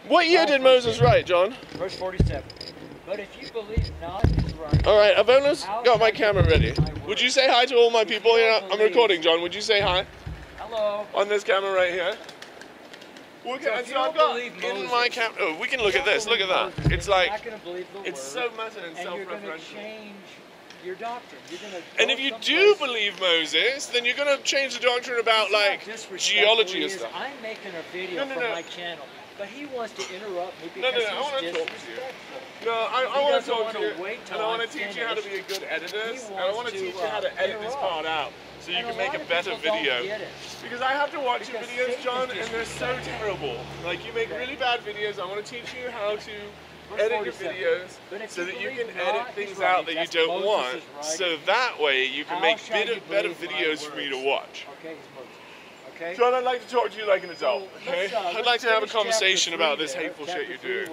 What year did Moses write, John? Verse 47. But if you believe not his right. All right, I've almost got my camera ready. Would you say hi to all my people? I'm recording, John. Would you say hi? Hello. On this camera right here. Okay, so I've got in my camera. Oh, we can look at this. Look at that. It's like it's so meta and self-referential. Your doctrine. And if you do believe Moses, then you're going to change the doctrine about like geology and stuff. I'm making a video for my channel, but he wants to interrupt me because I want to talk to you. No, I want to talk to you, and I want to teach you how to be a good editor, and I want to teach you how to edit this part out so you can make a better video. Because I have to watch your videos, John, and they're so terrible. Like, you make really bad videos. I want to teach you how to edit your videos so that you can edit things out that you don't want, so that way you can make better videos for me to watch. Okay. John, I'd like to talk to you like an adult, okay? I'd like to have a conversation about this hateful shit you do.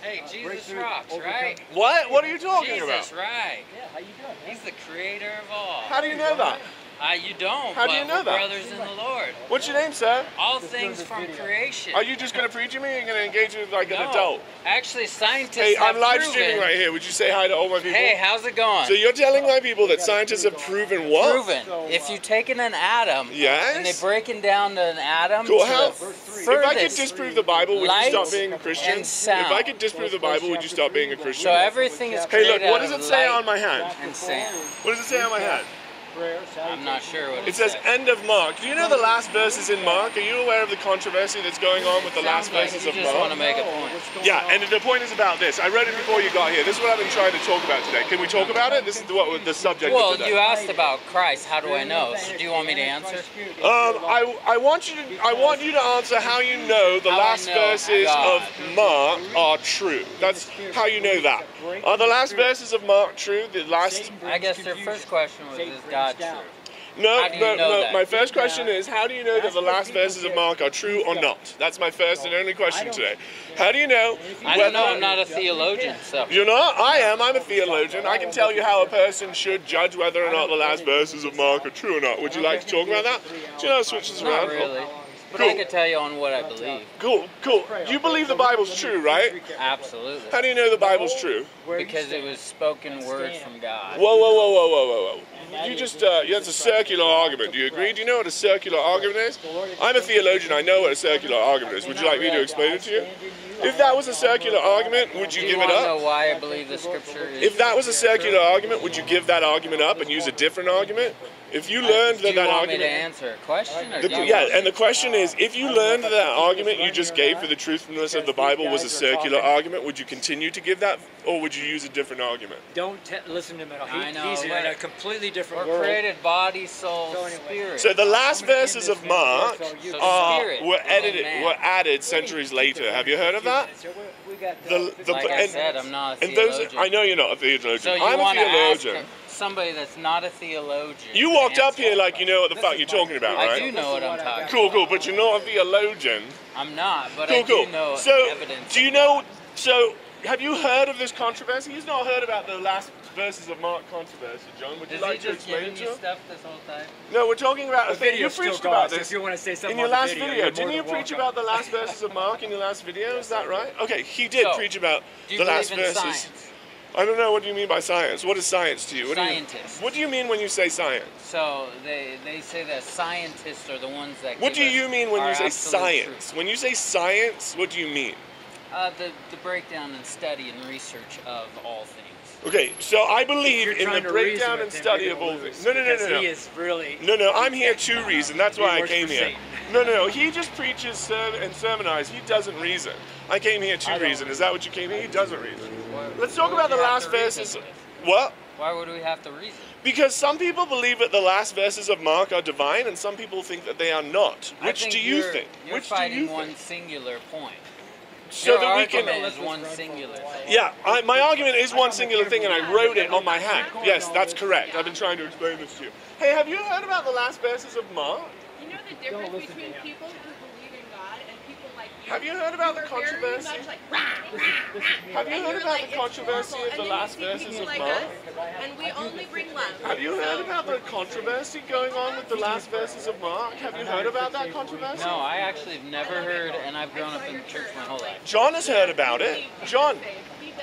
Hey, Jesus rocks, right? What? What are you talking about? Jesus, right. Yeah, how you doing, man? He's the creator of all. How do you know that? You don't, How do you know we're that? brothers in the Lord. What's your name, sir? All things from creation. Are you just going to preach at me or are you going to engage with like an adult? Actually, scientists Hey, have I'm live proven. streaming right here. Would you say hi to all my people? Hey, how's it going? So you're telling my people that scientists have proven what? Proven. If you've taken an atom Yes? and they break it down to an atom Cool. to How? the If I could furthest disprove the Bible, would you stop being a Christian? and sound. If I could disprove the Bible, would you stop being a Christian? So everything is Hey, created look, what out does of it say light on my hand? and sand. What does it say on my hand? I'm not sure what It says end of Mark. Do you know the last verses in Mark? Are you aware of the controversy that's going on with the last verses you of just want to Mark? make a point. Yeah, and the point is about this. I read it before you got here. This is what I've been trying to talk about today. Can we talk about it? This is what the subject Well, of today. you asked about Christ. How do I know? So do you want me to answer? I want you to answer how you know the last verses of Mark are true. That's how you know that. Are the last verses of Mark true? The last. I guess their first question was, is God true? No. that? My first question is, how do you know that the last verses of Mark are true or not? That's my first and only question today. How do you know? I don't know. I'm not a theologian, so. You're not? I am. I'm a theologian. I can tell you how a person should judge whether or not the last verses of Mark are true or not. Would you like to talk about that? Do you know how to switch this around? Not really. But Cool. I can tell you on what I believe. Cool. You believe the Bible's true, right? Absolutely. How do you know the Bible's true? Because it was spoken words from God. Whoa. You just, that's a circular argument. Do you agree? Do you know what a circular argument is? I'm a theologian. I know what a circular argument is. Would you like me to explain it to you? If that was a circular argument, would you Do give you it want to up? know why I believe the scripture is If that was a circular argument, would you give that argument up and use a different argument? If you learned Do that you that want me to argument... answer a question? Or do you Yeah, and the question is, if you learned that that argument you just gave for the truthfulness of the Bible was a circular argument, would you continue to give that, or would you use a different argument? Don't listen to him at all. I know, He's in but a completely different We're world. created body, soul, spirit. So the last verses of Mark spirit were man. added centuries later. Have you heard of that? Like I said, I'm not a and those, theologian. I know you're not a theologian. So you I'm a want to ask theologian. somebody that's not a theologian. You walked up here like you know what the fuck you're talking about, right? I do know what I'm talking about. Cool, but you're not a theologian. I'm not, but I Cool. do know So, evidence. do you know, so have you heard of this controversy? He's not heard about the last verses of Mark controversy, John. Would you Is like he to just explain giving it you to him? stuff this whole time? No, we're talking about a thing. You preached about this if you want to say something in your on the last video. you're Didn't more you than preach welcome. about the last verses of Mark in your last video? Is that right? Okay, he did So, preach about Do you the believe last in verses. science? I don't know. What do you mean by science? What is science to you? Scientists. What do you mean when you say science? So they say that scientists are the ones that What do give us you mean when our you say absolute science? truth. When you say science, what do you mean? The breakdown and study and research of all things. Okay, so I believe You're in trying the to reason breakdown with and him, study you're of gonna all lose, things. No. because he is really... No, I'm here to reason. That's why I works came for here. Satan. No. He just preaches and sermonizes. He doesn't reason. I came here to reason. Is that what you came here? He doesn't reason. Let's talk about the last verses. What? Why would we have to reason? Because some people believe that the last verses of Mark are divine, and some people think that they are not. Which do you think? You're Which do fighting you one think? singular point. So Your that we can. argument is one singular thing. Yeah, my argument is one singular thing, and I wrote it on my hand. Yes, that's correct. I've been trying to explain this to you. Hey, have you heard about the last verses of Mark? You know the difference between people who believe in God and people like you Have you heard about the controversy? Have you heard about the controversy of the last verses of Mark? And we only bring love. Have you heard about the controversy going on with the last verses of Mark? Have you heard about that controversy? No, I actually have never heard, and I've grown up in the church my whole life. John has heard about it.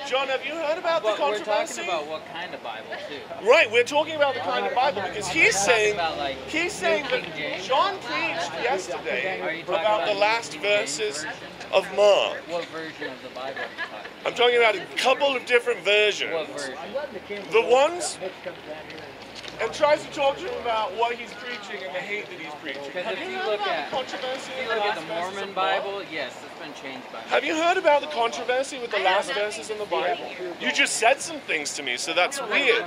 John, have you heard about the But we're controversy? talking about what kind of Bible, too. Right, we're talking about the kind of Bible because he's saying about, like, that John preached yesterday Are you talking about the New last King James verses version? of Mark. What version of the Bible are you talking about? I'm talking about a couple of different versions. What version? The ones, and tries to talk to him about what he's preaching and the hate that he's preaching. Because Have if you you heard look about at, the controversy if in you the look at last the verses Mormon of Mark? Bible, yes, it's been changed by Have you heard about the controversy with the last verses in the Bible? You just said some things to me, so that's weird.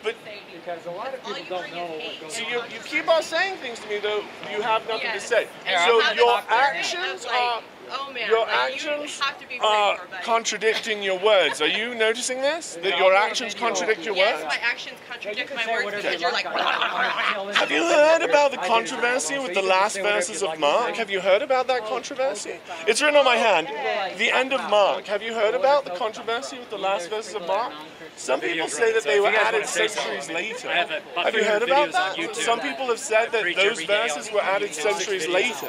But Because a lot of people don't know what goes so on. you keep on saying things to me, though you have nothing to say. Here, So I'll your talk to him. actions are Oh man, your like, actions you have to be are prayed for, buddy. contradicting your words. Are you noticing this? That your actions contradict your Yes, words? my actions contradict can my say words whatever because you you're like. Have you heard about the controversy with the last verses of Mark? Have you heard about that controversy? It's written on my hand. The end of Mark. Have you heard about the controversy with the last verses of Mark? Some people say that they were added centuries later. Have you heard about that? Some people have said that those verses were added centuries later.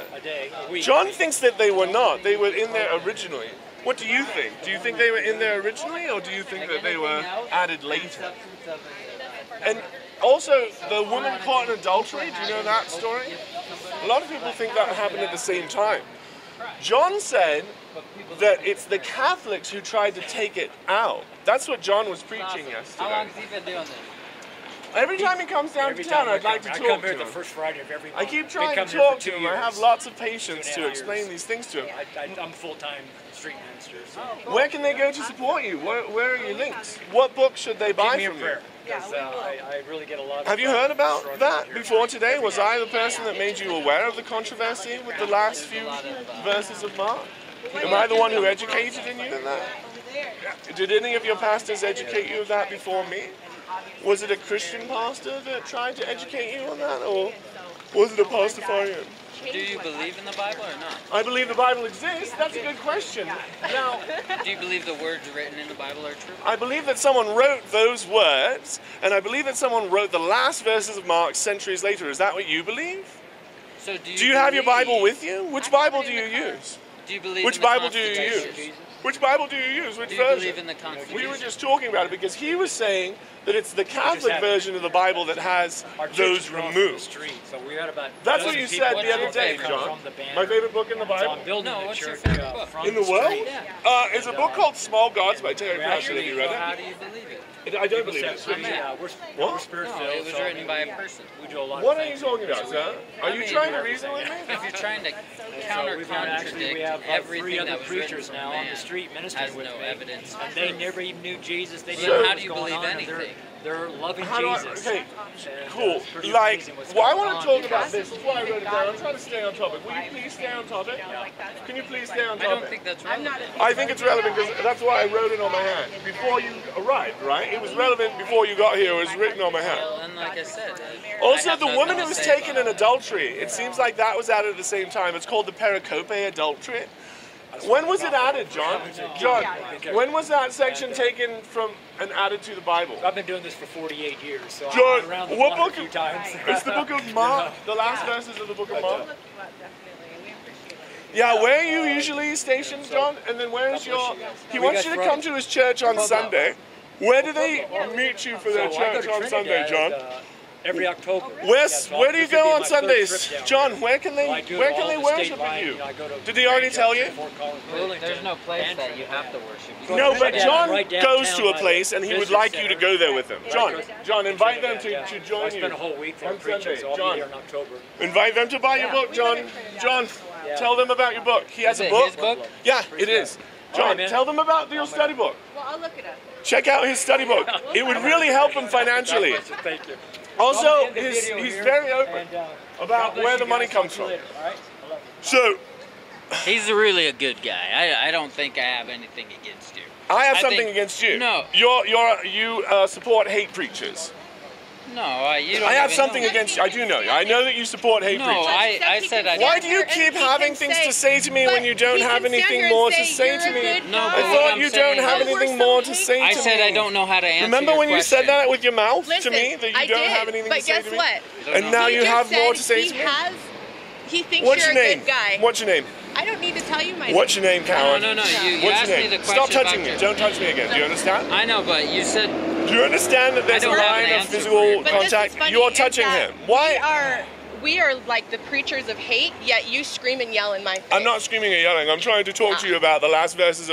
John thinks that they were not. They were in there originally. What do you think? Do you think they were in there originally, or do you think that they were added later? And also, the woman caught in adultery, do you know that story? A lot of people think that happened at the same time. John said that it's the Catholics who tried to take it out. That's what John was preaching How long yesterday. has he been doing this? Every time he comes down to Every town, time I'd like to I talk come to here the him. first Friday of every month. I keep Been trying to coming here for talk to 2 him. I have years. lots of patience to 2.5 explain years. these things to him. I'm a full-time street minister. So Where can they go to support you? Where are your links? What books should they buy keep me in from you? prayer because I really get a lot of. Have you heard about struggle that here. before today? Was I the person that made you aware of the controversy with the last few verses of Mark? Am I the one who educated you in that? Did any of your pastors educate you of that before me? Was it a Christian pastor that tried to educate you on that, or was it a Pastafarian? Do you believe in the Bible or not? I believe the Bible exists. That's a good question. Now, Do you believe the words written in the Bible are true? I believe that someone wrote those words, and I believe that someone wrote the last verses of Mark centuries later. Is that what you believe? So Do you have your Bible with you? Which Bible do you use? Do you believe Which in the Bible do you Constitution? use? Which Bible do you use? Which Do you believe version? in the Constitution? We were just talking about it because he was saying that it's the Catholic have it. version of the Bible that has Our church those is across the removed. street, so we had about. That's what dozen you people said What's the other your day, favorite? John. From the banner. My favorite book in the So Bible? I'm building No, the what's your church favorite book? from In the world? street. It's a book called Small Gods by Terry We Pratchett. Have actually you read How it? do you believe it? I don't believe it. We're spirit-filled. What? No, it was so written by a person. We do a lot What of are you things. talking about, sir? Are you trying to reason with me? If you're trying to So we've got actually, we have three everything other that was written preachers from now man on the street ministering has with no me, evidence. and they never even knew Jesus. They So- didn't know how what do you was going believe on, and anything? They're loving How do I, Jesus. okay, And, cool. it's pretty Like, amazing what's well, I going want on to talk because- about this. That's why I wrote it down. I'm trying to stay on topic. Will you please stay on topic? Can you please stay on I don't topic? think that's relevant. I think it's relevant because that's why I wrote it on my hand. Before you arrived, right? It was relevant before you got here. It was written on my hand. Well, and like I said, I Also, have the nothing woman to who was say taken about in it. adultery, it seems like that was added at the same time. It's called the pericope adultery. When was it added, John? John, when was that section taken from and added to the Bible? I've been doing this for 48 years, so I've John, been around the what block book? a few times. It's the book of Mark, the last verses of the book of Mark. Yeah, where are you usually stationed, John? And then where is your... He wants you to come to his church on Sunday. Where do they meet you for their So I go church to on Sunday, Trinidad, John? every October. Where do you This would go be on my third Sundays? trip down John, there. where can So I they do where all can they the worship state with line, you? I go to Did he already Grand tell you? Junction, Fort Collins, There's Burlington, no place and that you have to worship. You No, can but worship John right goes downtown to a by place and he would Visitor like you to Center. go there with him. John, invite them to I join spent you. a whole week there on preaching, Sunday. so I'll John. be here in October. Invite them to buy your book, John. John, tell them about your book. He has Is a it book. his book? Yeah, it is. All right, John, man. tell them about your study book. Well, I'll look it up. Check out his study book. It would really help him financially. Thank you. Also, he's very open about where the money comes from. So, He's really a good guy. I don't think I have anything against you. I have I something think- against you. No. You support hate preachers. No, you don't. I have even something know. against you. I do know you. I know that you support hate No, preachers. I said I Why don't. do you keep having things to say to me when you don't have anything more to say to me? No, I but what thought I'm you saying don't have is- anything more to say to me. I said I don't know how to answer Remember your when you said question. that with your mouth Listen, to me? That you I don't did, have anything but to say guess to me? what? And now He you just have more said to say to me? He thinks What's you're your a name? good guy. What's your name? I don't need to tell you my name. What's your name, No, Karen? no, no. You What's asked your me name? the question Stop touching about me. your- Don't touch me again. Do you understand? I know, but you said Do you understand that there's a I don't have line an of answer for physical you. But this contact? is funny, You're is touching that him. Why? We are like the preachers of hate, yet you scream and yell in my face. I'm not screaming and yelling. I'm trying to talk to you about the last verses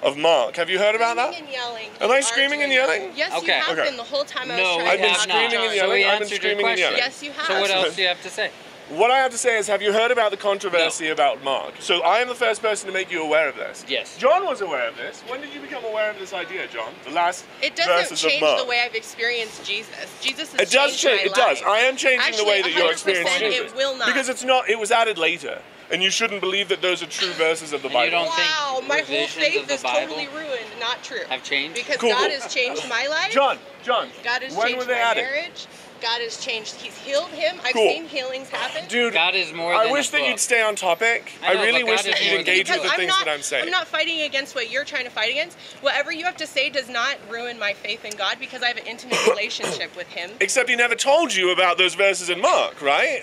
of Mark. Have you heard about that? Screaming and yelling. Am I You are screaming and doing yelling? that. Yes, Okay. you have Okay. been the whole time I was no, trying we I've been to have talk screaming to and you. So we yelling. I've been answered your screaming and question. yelling. Yes, you have. So what else do you have to say? What I have to say is, have you heard about the controversy about Mark? So I am the first person to make you aware of this. Yes. John was aware of this. When did you become aware of this idea, John? The last It doesn't verses change of Mark. the way I've experienced Jesus. Jesus has It does changed change. my It does. life. I am changing Actually, the way that you're 100% experiencing it Jesus. will not. Because it's not. It was added later, and you shouldn't believe that those are true verses of the And you Bible. don't think Wow, my whole revisions faith of the is Bible totally ruined. Not true. have changed? Because Cool. God has changed my life. John. God has when changed were they my added? marriage. God has changed. He's healed him. I've Cool. seen healings happen. Dude, God is more I than wish a that book. you'd stay on topic. I know, really but wish God that is you'd more engage than with the things that I'm saying. I'm not fighting against what you're trying to fight against. Whatever you have to say does not ruin my faith in God because I have an intimate relationship with Him. Except he never told you about those verses in Mark, right?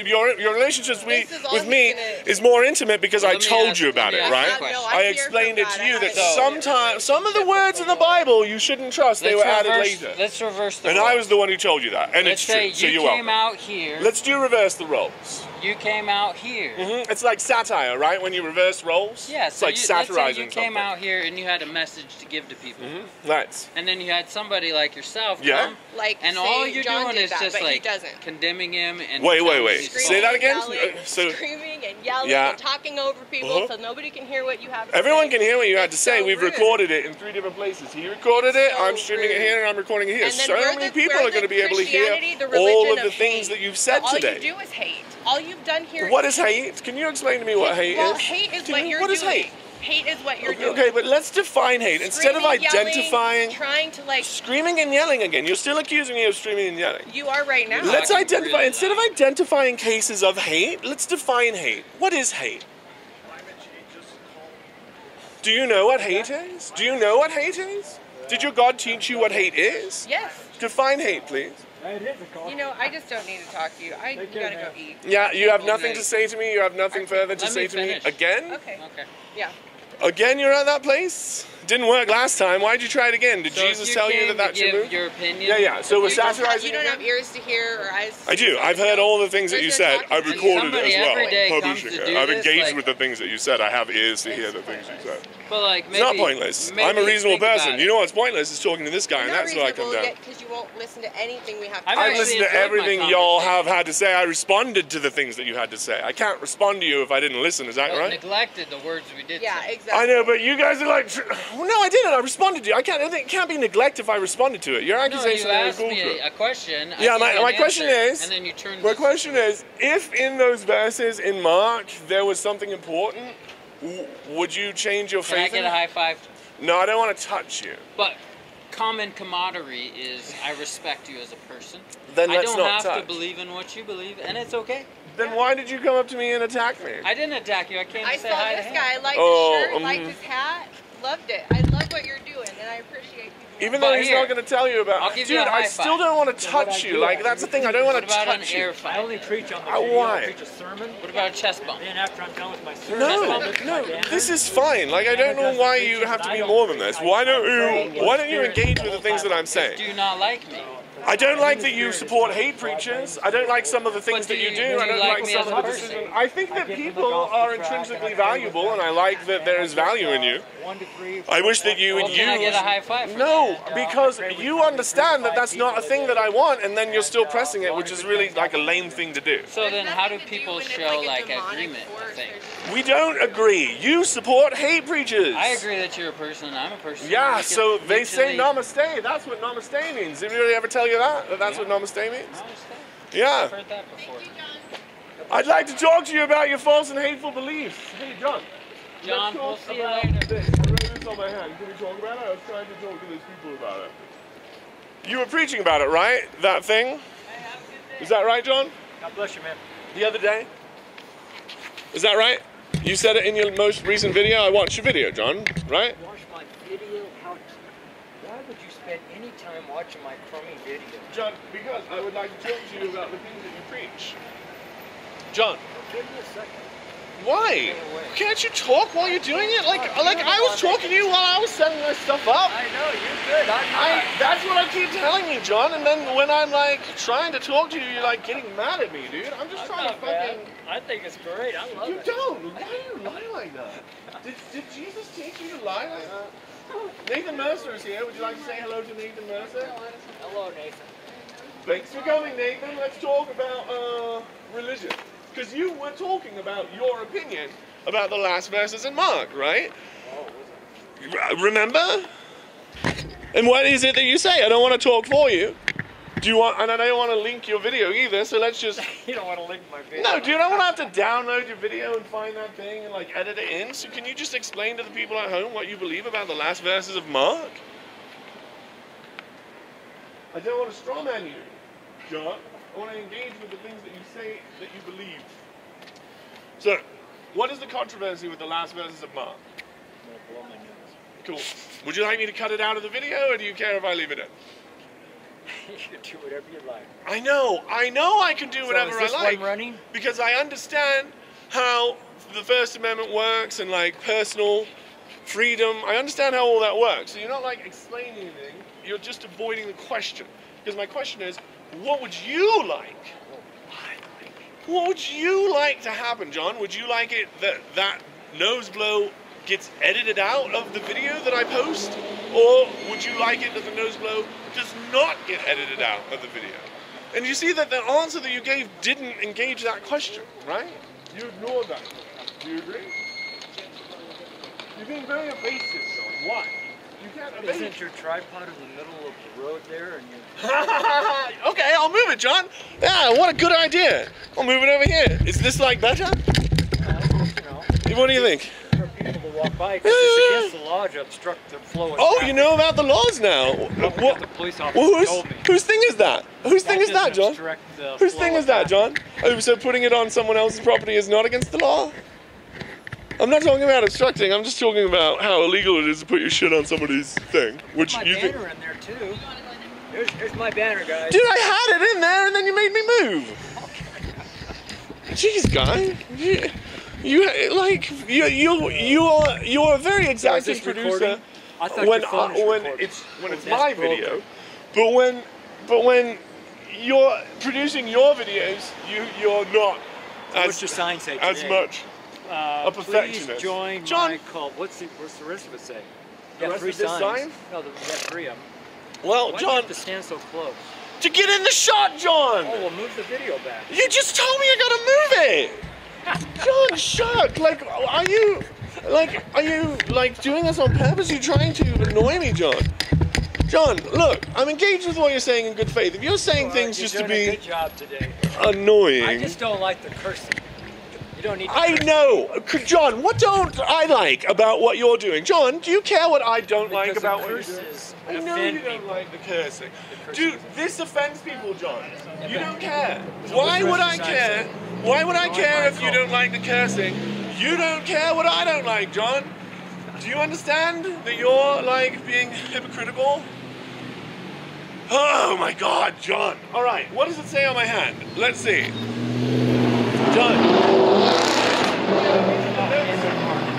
Your relationship This is all with he's me gonna- is more intimate because Well, I let me told ask- you let about me it, ask right? you a question. No, I hear explained from it to God. you I that have a sometimes some of the relationship words in with the the Lord. Bible you shouldn't trust. They were added later. Let's reverse the And roles. I was the one who told you that, and Let's it's true. say So you you're came welcome. out here. Let's do reverse the roles. You came out here. It's like satire, right? When you reverse roles. Yeah, it's so like let's say satirizing you came something. out here and you had a message to give to people. Right. And then you had somebody like yourself Yeah. come, Like, and say all you're John doing did is that, just but he like doesn't. condemning him and Wait. telling him he's Say that again? Yelling, So- screaming and yelling Yeah. and talking over people so nobody can hear what you have to Everyone say. can hear what you had to It's say. so We've rude. recorded it in 3 different places. He recorded it, So I'm streaming it rude. here, and I'm recording it here. And then So we're many the- people we're are going to the be able to hear Christianity, the all religion of the things hate. that you've said But all today. you do is hate. All you've done here What is hate? Can you explain to me what hate well, is? hate is Can what you- you're what is doing. hate? Hate is what you're doing. Okay, but let's define hate. Instead of Screaming, yelling, identifying, trying to like, screaming and yelling again. You're still accusing me of screaming and yelling. you are right now. Let's Talking identify, really instead of loud. identifying cases of hate, let's define hate. What is hate? Do you know what hate is? Do you know what hate is? Did your God teach you what hate is? Yes. Define hate, please. You know, I just don't need to talk to you. You gotta go eat. Yeah, you have Good nothing night. to say to me. You have nothing further to Let say me to me. finish. Again? Okay. Okay. Yeah. Again, you're at that place? Didn't work last time. Why'd you try it again? Did So if Jesus tell you came that that's to your give move? your opinion? Yeah. So we're You don't have- satirizing. You don't have again? ears to hear or eyes. I do. I've heard all the things that you There's no said. talking I've to you. recorded it Somebody as well. every day comes Publishing to it. do I've this, engaged like- with the things that you said. I have ears to hear the things you said. But like It's maybe, not pointless. maybe I'm a reasonable think about person. it. You know what's pointless is talking to this guy, and Not that's where I come reasonable down. yet because you won't listen to anything we have to I've I say. actually listened to enjoyed my everything y'all have conversation. had to say. I responded to the things that you had to say. I can't respond to you if I didn't listen. Is that But right? neglected the words we did Yeah, say. exactly. I know, but you guys are like, well, no, I didn't. I responded to you. It can't be neglect if I responded to it. Your No, accusation you is asked me bullshit. a question. I Yeah, gave you my an question answer, is- and then you turned. My this- question is, if in those verses in Mark there was something important, would you change your Can I faith? get in a it? high five? No, I don't want to touch you. But common camaraderie is I respect you as a person. Then I let's don't not have touch. to believe in what you believe, and it's okay. Then why did you come up to me and attack me? I didn't attack you. I came I to say saw hi this to him. guy. I liked Oh, his shirt, liked his hat, loved it. I love what you're doing, and I appreciate people. Even But though he's here, not going to tell you about I'll give Dude, you a high I still five. don't want to touch you. Like, that's the thing. I don't want What to about an touch air you. I fight? only preach on the I video. why? I preach a sermon. What about a chest bump? Then after I'm done with my sermon, No, this is fine. Like, I don't know why you have to be more than this. Why don't you engage with the things that I'm saying? Do you not like me? I don't like that you support hate preachers. I don't like some of the things But that you do do. you I don't like like me some as of a the person? decisions. I think that people are intrinsically valuable, and I like that there is value in you. 1 to 3. I wish that you would Well, can I get a high five for No, because you understand that that's not a thing that I want, and then you're still pressing it, which is really like a lame thing to do. So then how do people show like agreement with things? We don't agree. You support hate preachers. I agree that you're a person, I'm a person. Yeah, We can so they say mutually- namaste. That's what namaste means. Did anybody ever tell you that? That that's what namaste means? Namaste. Yeah. I've heard that before. I'd like to talk to you about your false and hateful beliefs. Hey, John. John, let's we'll talk see you about later. this. I wrote this on my hand. Can we talk about it? I was trying to talk to those people about it. You were preaching about it, right? That thing? Is that right, John? God bless you, man. The other day? Is that right? You said it in your most recent video. I watched your video, John, right? Watch my video? Why would you spend any time watching my crummy video? John, because I would like to talk to you about the things that you preach. John. Give me a second. Why? Can't you talk while you're doing it? Like I was talking to you while I was setting my stuff up. I know, you're good. I'm not. That's what I keep telling you, John. And then when I'm like trying to talk to you, you're like getting mad at me, dude. I'm just trying to fucking. I think it's great. I love it. You don't. Why do you lie like that? Did Jesus teach you to lie like that? Nathan Mercer is here. Would you like to say hello to Nathan Mercer? Hello, Nathan. Thanks for coming, Nathan. Let's talk about religion. Because you were talking about your opinion about the last verses in Mark, right? Remember? And what is it that you say? I don't want to talk for you. Do you want? And I don't want to link your video either. So let's just. You don't want to link my video. No, dude. I don't want to have to download your video and find that thing and like edit it in. So can you just explain to the people at home what you believe about the last verses of Mark? I don't want to strawman you, John. I want to engage with the things that you say that you believe. So, what is the controversy with the last verses of Mark? Cool. Would you like me to cut it out of the video, or do you care if I leave it in? You can do whatever you like. I know I can do whatever I like. One running? Because I understand how the First Amendment works and like personal freedom. I understand how all that works. So you're not like explaining anything, you're just avoiding the question. Because my question is, what would you like? What would you like to happen, John? Would you like it that nose blow gets edited out of the video that I post? Or would you like it that the nose blow does not get edited out of the video? And you see that the answer that you gave didn't engage that question, right? You ignored that. Do you agree? You're being very evasive, John. Why? You can't evade. Isn't your tripod in the middle of the road there? And Okay, I'll move it, John. Yeah, what a good idea. I'll move it over here. Is this like better? What do you think? For people to walk by, because it's against the law to obstruct the flow of Oh, traffic. you know about the laws now. What? The police officer told me. Whose thing is that? Whose thing is that, John? Whose thing is that, John? Oh, so putting it on someone else's property is not against the law? I'm not talking about obstructing. I'm just talking about how illegal it is to put your shit on somebody's thing. Which my you think? banner in there too. Here's my banner, guys. Dude, I had it in there, and then you made me move. Jeez, guy. You're a very exacting producer when it's my video, but when you're producing your videos, you're not What's your sign say today? as much a perfectionist. Please join John, my cult. What's the rest of it say? The rest of this sign? No, you got 3 of them. Well, Why John, do you have to stand so close? to get in the shot, John. Oh, well, move the video back. You just told me I gotta move it. John, shut. Are you doing this on purpose? Are you trying to annoy me, John? John, look, I'm engaged with what you're saying in good faith. If you're saying things just to be a good job today. annoying. I just don't like the cursing. You don't need to I know. John, what don't I like about what you're doing? John, do you care what I don't like about what you're doing? I know you don't like the cursing. Dude, this offends people, John. You don't care. Why would I care? Why would I care if you don't like the cursing? You don't care what I don't like, John. Do you understand that you're like being hypocritical? Oh my God, John. All right, what does it say on my hand? Let's see. John.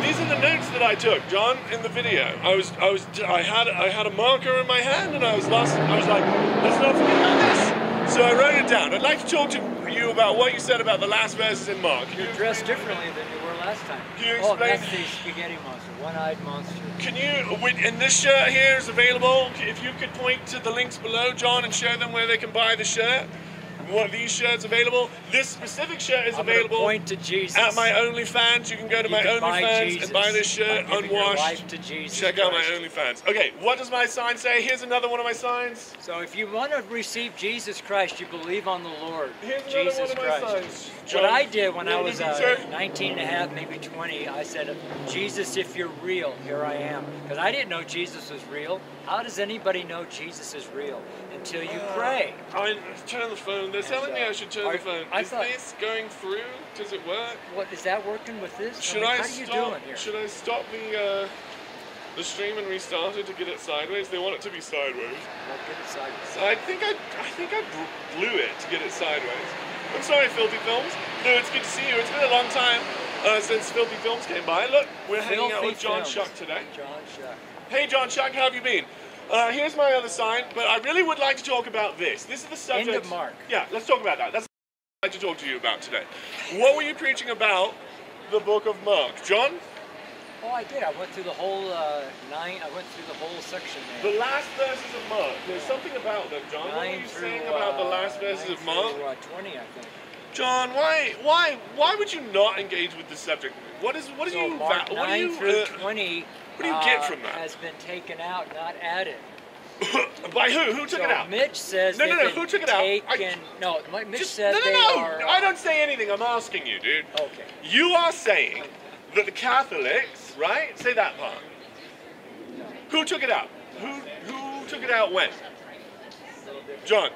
These are the notes that I took, John, in the video. I had a marker in my hand, and I was like, let's not forget about this. So I wrote it down. I'd like to talk to you about what you said about the last verses in Mark. You're dressed differently than you were last time. Can you explain? Oh, that's the spaghetti monster, one-eyed monster. Can you, and this shirt here is available. If you could point to the links below, John, and show them where they can buy the shirt. One of these shirts available. This specific shirt is available point to Jesus. at my OnlyFans. You can go to my OnlyFans and buy this shirt by giving your unwashed. life to Jesus Check out my Christ. OnlyFans. Okay, what does my sign say? Here's another one of my signs. So if you want to receive Jesus Christ, you believe on the Lord Here's another Jesus one of my Christ. signs. What I did when I What was does it say? 19 and a half, maybe 20, I said, Jesus, if you're real, here I am. Because I didn't know Jesus was real. How does anybody know Jesus is real? Until you pray. I turn the phone. They're telling me I should turn the phone. I Is thought- this going through? Does it work? What, is that working with this? Should I I mean, how are you stop? doing here? Should I stop the stream and restart it to get it sideways? They want it to be sideways. Well, get it sideways. I think I blew it to get it sideways. I'm sorry, Filthy Films. No, it's good to see you. It's been a long time since Filthy Films came by. Look, we're hanging out with John Shuck today. John Shuck. Hey, John Shuck, how have you been? Here's my other sign, but I really would like to talk about this. This is the subject. End of Mark. Yeah, let's talk about that. That's what I'd like to talk to you about today. What were you preaching about the book of Mark? John? Oh, I did. I went through the whole I went through the whole section there. The last verses of Mark. There's something about them, John. What were you saying about the last verses of Mark? 20, I think. John, why would you not engage with this subject? What is So you Mark what do 9 you through 20 what do you get from that? has been taken out, not added. By who? Who took So it out? Mitch says No, no, they've no, been who took it out? taken, no, Mitch Just, said no, they no, no. are... I don't say anything. I'm asking you, dude. Okay. You are saying that the Catholics, right? Say that part. Who took it out? Who took it out when? John,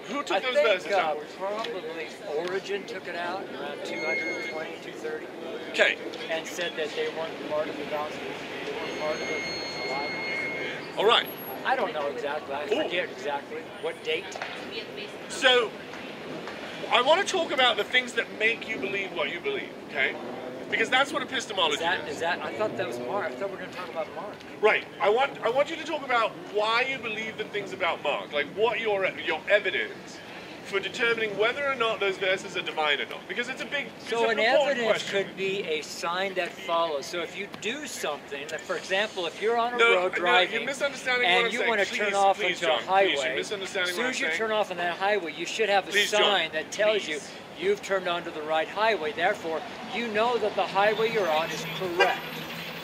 who took those verses out? Probably Origin took it out around 220, 230, Okay. and said that they weren't part of the gospel. They weren't part of the Bible. All right. I don't know exactly. I forget exactly what date. So, I want to talk about the things that make you believe what you believe, okay? Because that's what epistemology Is that? I thought that was Mark. I thought we were going to talk about Mark. Right. I want you to talk about why you believe the things about Mark, like what your evidence for determining whether or not those verses are divine or not, because it's a big. So an important evidence question. could be a sign that follows. So if you do something, like for example, if you're on a No, road no, driving you're misunderstanding what and I'm you saying. want to Please, turn off please, into John, a highway, please, you're misunderstanding as soon what as I'm you saying. turn off on that highway, you should have a Please, John, sign that tells you please. you've turned onto the right highway. Therefore, you know that the highway you're on is correct.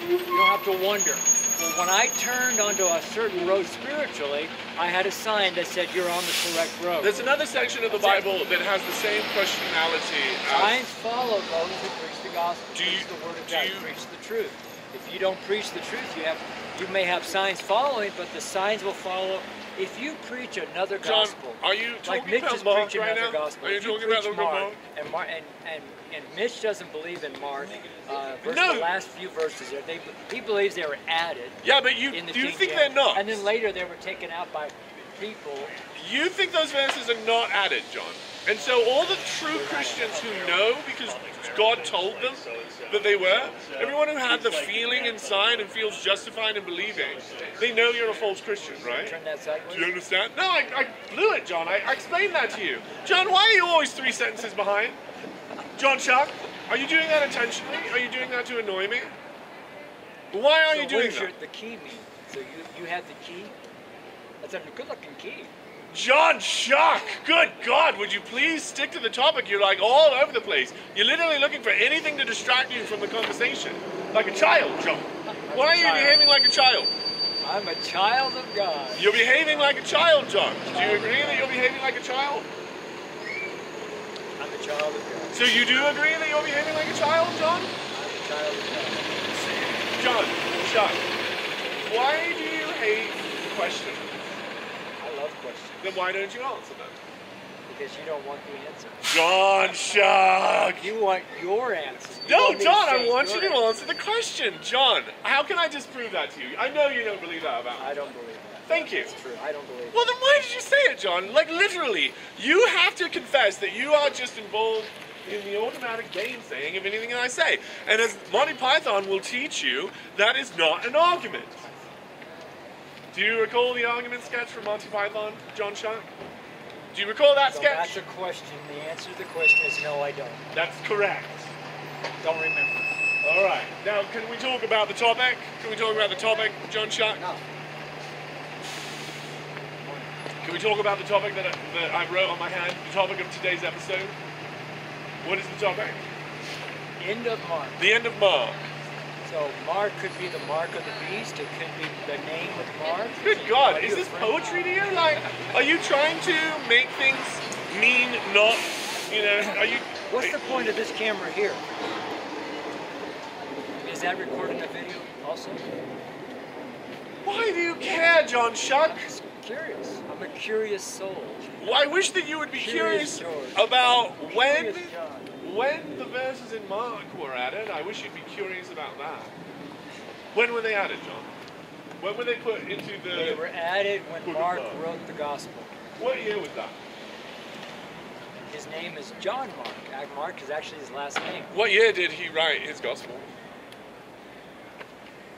You don't have to wonder. Well, when I turned onto a certain road spiritually, I had a sign that said you're on the correct road. There's another section of the Bible that has the same questionality as. Signs follow those who preach the gospel, Do you- preach the word of do God, you- preach the truth. If you don't preach the truth, you may have signs following, but the signs will follow if you preach another John, gospel. are you Like talking Mitch about is Mark preaching right another now? gospel. Are you If talking about preach the book of Mark, and Mitch doesn't believe in Mark. No. The last few verses there, he believes they were added. Yeah, but in the do you King think James. they're not? And then later they were taken out by people. You think those verses are not added, John? And so all the true Christians who know, because God told them that they were, everyone who had the feeling inside and feels justified in believing, they know you're a false Christian, right? Turn that sideways. Do you understand? No, I blew it, John. I explained that to you. John, why are you always 3 sentences behind? John Chuck, are you doing that intentionally? Are you doing that to annoy me? Why are you doing what does that? the key mean? So you have the key? That's a good-looking key. John Shuck, good God, would you please stick to the topic? You're like all over the place. You're literally looking for anything to distract you from the conversation. Like a child, John. Why are you behaving like a child? I'm a child of God. You're behaving like a child, John. Do you agree that you're behaving like a child? I'm a child of God. So you do agree that you're behaving like a child, John? I'm a child of God. John, Shuck, why do you hate questions? I love questions Then why don't you answer them? because you don't want the answer. John Shuck! You want your answer. You No, want me to John, I say want your you to answer. answer the question. John, how can I disprove that to you? I know you don't believe that about me. I don't believe that. Thank you. It's true. I don't believe Well, then why did you say it, John? Like, literally, you have to confess that you are just involved in the automatic gainsaying of anything that I say. And as Monty Python will teach you, that is not an argument. Do you recall the argument sketch from Monty Python, John Shuck? Do you recall that So sketch? that's a question. The answer to the question is no, I don't. That's correct. Don't remember. All right. Now, can we talk about the topic? Can we talk about the topic, John Shuck? No. Can we talk about the topic that I wrote on my hand? The topic of today's episode? What is the topic? End of Mark. The end of Mark. So Mark could be the mark of the beast. It could be the name of Mark. Good God, is this poetry to you? Like, are you trying to make things mean not, you know, are you... What's the point of this camera here? Is that recording a video also? Why do you care, John Shuck? I'm just curious. I'm a curious soul. Well, I wish that you would be curious about when the verses in Mark were added. I wish you'd be curious about that. When were they added, John? When were they put into the... They were added when Mark wrote the gospel. What year was that? His name is John Mark. Mark is actually his last name. What year did he write his gospel?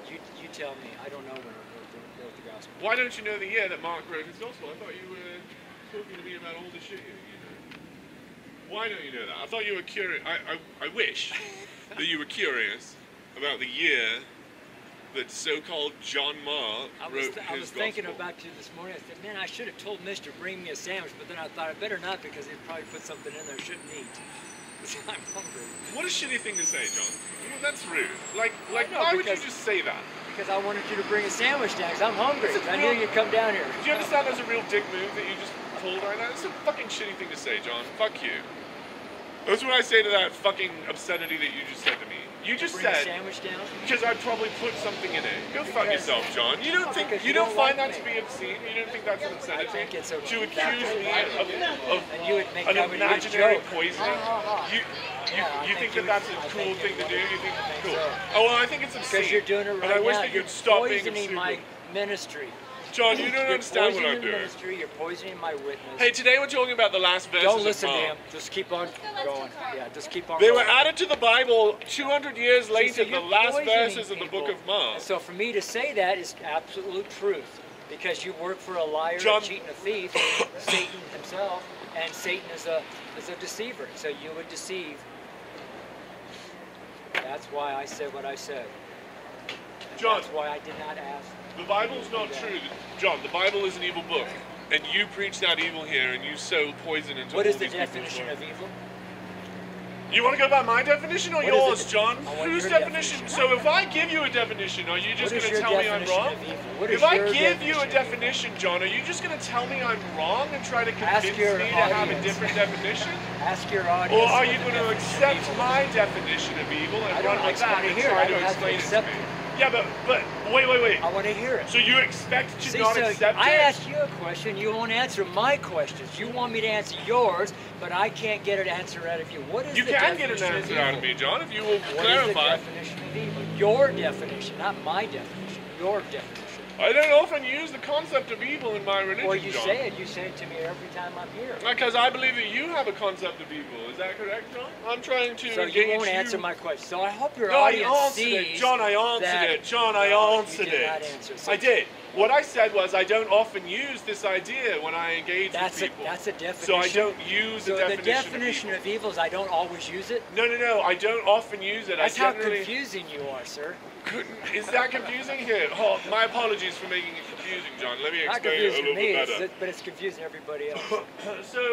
You tell me. I don't know when he wrote the gospel. Why don't you know the year that Mark wrote his gospel? I thought you were talking to me about all this shit you know. Why don't you know that? I thought you were curious. I wish that you were curious about the year that so-called John Mark wrote his gospel. I was thinking about you this morning. I said, man, I should have told Mister to bring me a sandwich, but then I thought I better not because he'd probably put something in there I shouldn't eat. I'm hungry. What a shitty thing to say, John. Well, that's rude. Like, why would you just say that? Because I wanted you to bring a sandwich down because I'm hungry. I knew you'd come down here. Do you understand that's a real dick move that you just pulled right now? It's a fucking shitty thing to say, John. Fuck you. That's what I say to that fucking obscenity that you just said to me. You just bring said a sandwich down? Because I probably put something in it. Go fuck yourself, John. You don't think you don't find that to be obscene? You don't think that's an obscenity? I think it's okay. To accuse me of and you would make an that with imaginary joke. poisoning? You think that that's a cool thing to do? You think cool? So. Oh well, I think it's obscene. Because you're doing it right and I wish now. that you'd stop being poisoning obscene. my ministry. John, you don't understand what I'm doing. Ministry, you're poisoning my witness. Hey, today we're talking about the last verses Don't listen of to Mark. him. Just keep on going. Yeah, just keep on They going. were added to the Bible 200 years later, so the you're last poisoning verses of the people. book of Mark. So for me to say that is absolute truth. Because you work for a liar, John, a cheat, and a thief, Satan himself, and Satan is a deceiver. So you would deceive. That's why I said what I said. And John, that's why I did not ask. The Bible's not true. John, the Bible is an evil book. And you preach that evil here, and you sow poison into What all is the these people's definition lives. of evil? You want to go by my definition or What yours, is it? John? I want Whose your definition? definition. So if I give you a definition, are you just What going is to your tell me I'm definition wrong? of evil? What is If I your give you a definition of evil? definition, John, are you just going to tell me I'm wrong and try to Ask convince your me to have a audience. different definition? Ask your audience. Or are you what the going to definition of accept evil my is. definition of evil and I don't run with want that to and hear it. try I to don't have to explain it to accept me? it. Yeah, but wait. I want to hear it. So you expect to See, not so accept I it? asked you a question, you won't answer my questions. You want me to answer yours, but I can't get an answer out of you. What is You the can get an definition answer of out evil? of me, John, if you will What is the clarify. definition of evil? Your definition, not my definition. Your definition. I don't often use the concept of evil in my religion, Well, you John. say it. You say it to me every time I'm here. Because I believe that you have a concept of evil. Is that correct, John? I'm trying to So engage you won't answer my question. So I hope your No, I audience answered sees it. John, I answered that- it. John, I No, answered you did it. not answer. So I did. What I said was I don't often use this idea when I engage with people. That's a definition. So I don't use So the the definition definition of of evil is I don't always use it. evil. No, I don't often use it. That's I how generally confusing you are, sir. Is that confusing? Here, my apologies for making it confusing, John. Let me Not explain it a confusing little me, bit better. but it's confusing everybody else. So,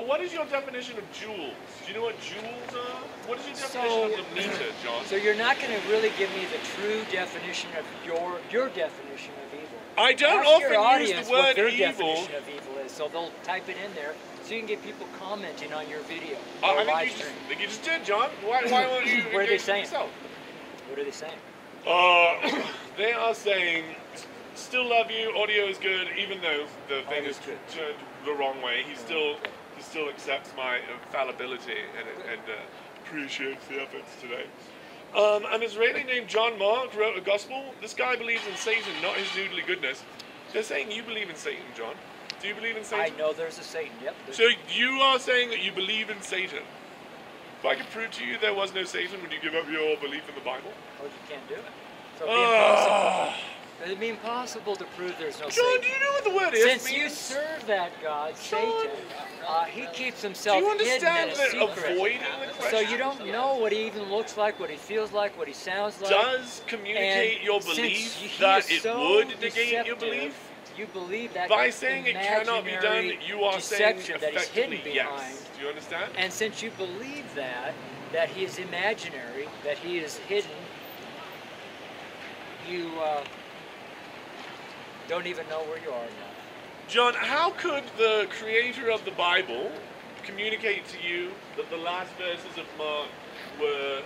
what is your definition of jewels? Do you know what jewels are? What is your definition of the meter, John? So you're not going to really give me the true definition of your definition of evil. I don't Ask your often use audience the what word their evil. definition of evil is, so they'll type it in there, so you can get people commenting on your video I or think live you stream. you just did, John. Why won't you What are they engage saying? yourself? What are they saying? They are saying, still love you, audio is good, even though the thing Audio is is good. turned the wrong way. He still accepts my fallibility and appreciates the efforts today. An Israeli named John Mark wrote a gospel. This guy believes in Satan, not his noodly goodness. They're saying you believe in Satan, John. Do you believe in Satan? I know there's a Satan, yep. So you are saying that you believe in Satan. If I could prove to you there was no Satan, would you give up your belief in the Bible? Oh, you can't do it. So it'd be impossible. It'd be impossible to prove there's no John, Satan. do you know what the word is Since means? you serve that God, John, Satan, he keeps Do himself you hidden in understand a that secret. avoiding the question So you don't know what he even looks like, what he feels like, what he sounds like. does communicate And your since belief he that is it so would negate your deceptive, belief? You believe that By saying it cannot be done, imaginary you are saying deception that he's hidden effectively behind. yes. Do you understand? And since you believe that he is imaginary, that he is hidden, you don't even know where you are now. John, how could the creator of the Bible communicate to you that the last verses of Mark were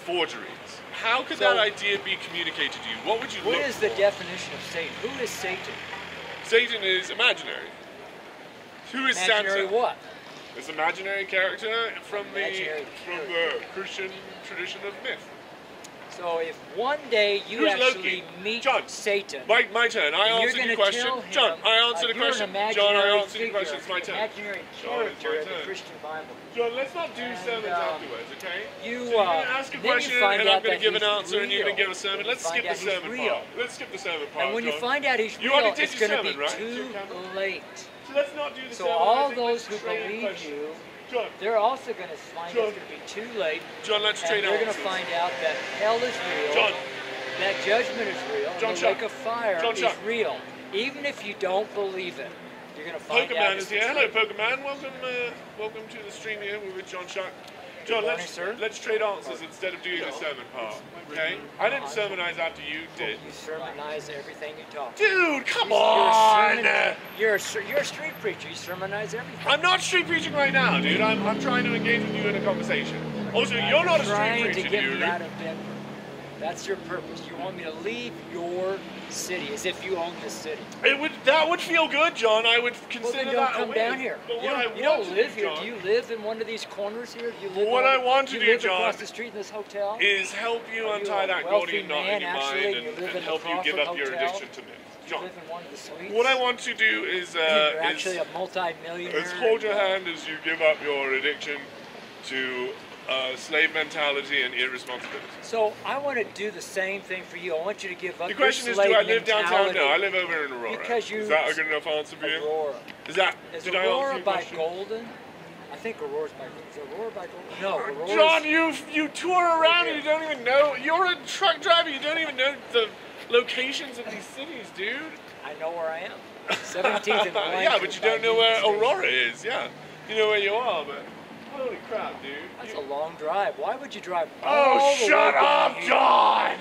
forgeries? How could that idea be communicated to you? What would you look for? What is the definition of Satan? Who is Satan? Satan is imaginary. Who is Imaginary Santa? what? This imaginary character from Imaginary the Christian tradition of myth. So if one day you Who's actually Loki? meet John, Satan, my turn. I you're answered going your to question. tell him, John, I answered the you're question. an imaginary John, I answered figure, the question. It's my turn. imaginary John, it's character my of the turn. Christian Bible. John, let's not do And, sermons afterwards, okay? You, so you're going to ask a then you question find and I'm out going to that give an he's answer and you're going to real. give a sermon. You Let's find skip the out he's sermon real. part. Let's skip the sermon part, And when you John. find out he's You real, already did it's your going to be sermon, right? too Camera? late. So let's not do the So sermon. all I think those let's who trade believe questions. you, John, they're also going to find John. it's going to be too late. John, let's And trade they're going to answers. find out that hell is real, John, that judgment is real, John and the Chuck. lake of fire John is Chuck. real. Even if you don't believe it, you're going to find out Pokeman it's is the here. Hello, truth. Pokeman. Welcome to the stream here. We're with John Chuck. John, Good morning, sir. let's trade answers instead of doing the sermon part. Okay? I didn't sermonize after you did. You sermonize everything you talk. Dude, come You're on! You're a street preacher. You sermonize everything. I'm not street preaching right now, dude. I'm trying to engage with you in a conversation. Also, you're not a street trying preacher, to get dude. me out of Denver. That's your purpose. You want me to leave your city as if you own the city. That would feel good, John. I would Well, consider then don't that a come win. down here. But You what I don't, you don't want to live do, here. John, Do you live in one of these corners here? Do you live What on- I want to you do, live John, across the street in this hotel? is help you Are you untie a that wealthy Gordian knot man, in your actually, mind and you live and in the help you give Crawford up your Hotel? addiction to me. You John, live in one of the suites? what I want to do is You're actually a multi-millionaire. is hold your hand as you give up your addiction to slave mentality and irresponsibility. So I want to do the same thing for you. I want you to give up The question your is, do slave I live downtown? mentality. No, I live over in Aurora. Because you- Is that a good enough answer for you? Aurora. Is that? Is Did I answer Aurora your by question? Golden? I think Aurora's by Golden. Is Aurora by Golden? No, Aurora's... John, you tour around and you don't even know. You're a truck driver. You don't even know the locations of these cities, dude. I know where I am. 17th and Blank. Yeah, but you don't know where Aurora is. Yeah, you know where you are, but holy crap, dude. That's a long drive. Why would you drive Oh, all the way shut down up, here? John!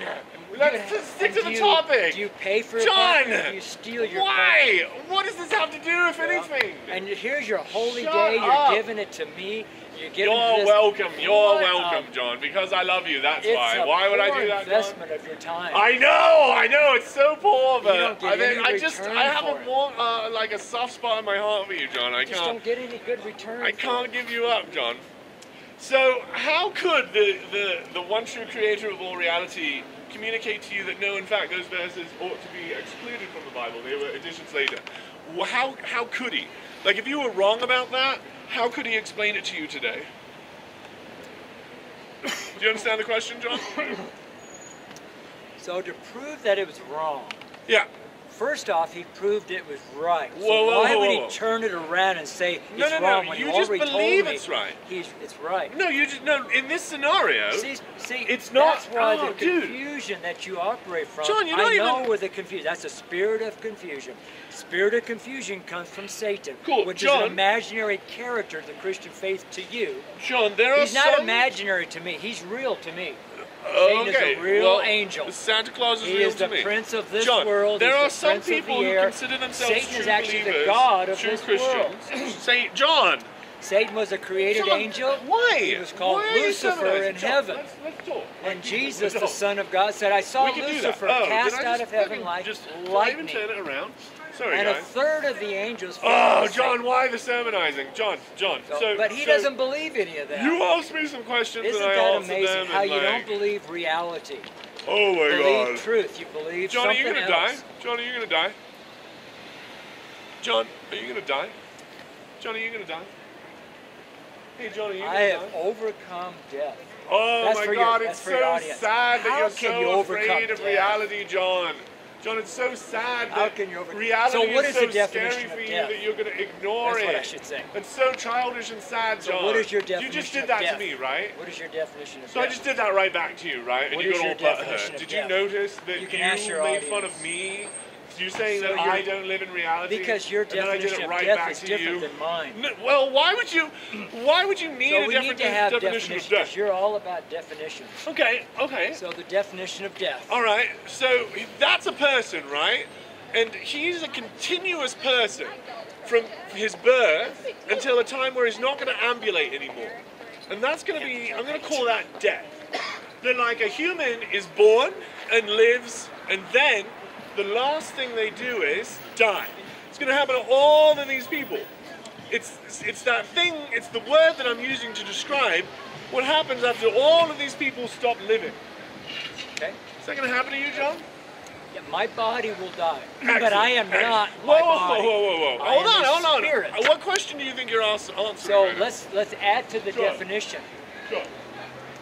Let's You- just stick and to do the you- topic. Do you pay for your John! parking or do you steal your Why? What does this have to do, if parking? anything? And here's your holy Shut day. You're up. giving it to me. You're giving You're this. welcome. You're What welcome, a- John. Because I love you. That's It's why. a Why would I poor do that, John? investment of your time. I know, it's so poor, but don't get I think any I return have for a it. more like a soft spot in my heart for you, John. I You just can't, don't get any good return. I for can't it. give you up, John. So how could the one true creator of all reality communicate to you that no, in fact, those verses ought to be excluded from the Bible? They were additions later. Well, how could he? Like, if you were wrong about that, how could he explain it to you today? Do you understand the question, John? So to prove that it was wrong, Yeah. first off, he proved it was right. So Whoa, whoa, why whoa, would whoa. he turn it around and say No, it's no, no, wrong when you he just already believe told me it's right. It's right. No, you just no. In this scenario, See, it's not. That's why Oh, the dude. confusion that you operate from. John, you're not I know even- where the confusion. That's a spirit of confusion. Spirit of confusion comes from Satan, Cool, which John. is an imaginary character of the Christian faith to you. John, there are He's not some. imaginary to me. He's real to me. Satan is Okay, a real well, angel. Santa Claus is He real is to the me. prince of this John, world. there He's are the some prince of people the who air. consider themselves Satan true is actually the believers, God of true this Christians. world. Say, John. Satan was a created John, angel. Why? He was called Why are you Lucifer summarizing? in John, heaven. Let's talk. And Like, Jesus, the adults. Son of God, said, I saw We can do that. Lucifer Oh, cast did I out just of heaven fucking like just even lightning. turn it around? Sorry, And a guys. third of the angels fell Oh, to John, Satan. why the sermonizing? John. But he doesn't believe any of that. You asked me some questions Isn't and I that answered amazing them how and you like, don't believe reality? oh my Believe God. truth. You believe John, are you something gonna die? else. John, are you gonna die? John, are you gonna die? John, are you gonna die? Hey, John, are you gonna I die? have overcome death. Oh That's my for God, your- it's that's for your so audience. sad that How you're can so you overcome afraid of death? reality, John. John, it's so sad How that can you reality So what is is so the definition scary of for you death? that you're going to ignore That's it. what I should say. It's so childish and sad, John. So what is your You definition just did of that death? to me, right? What is your definition of So death? I just did that right back to you, right? And What you is got all your butthurt. definition of Did death? you notice that You can ask your made fun audience. of me? You're saying So that your- I don't live in reality? Because your and then I did definition it of right death back is to different you. than mine. No, well, why would you need So a we different need to have definition of definitions, death? because you're all about definitions. Okay, okay. So the definition of death. All right, so that's a person, right? And he's a continuous person from his birth until a time where he's not going to ambulate anymore. And that's going to be, I'm going to call that death. Then like a human is born and lives, and then the last thing they do is die. It's going to happen to all of these people. It's that thing, it's the word that I'm using to describe what happens after all of these people stop living. Okay? Is that going to happen to you, John? Yeah, my body will die, Excellent, but I am excellent. not Whoa, my whoa, body. whoa. I Hold am on, a hold on. spirit. What question do you think you're answering? So right now? let's add to the John. definition. John.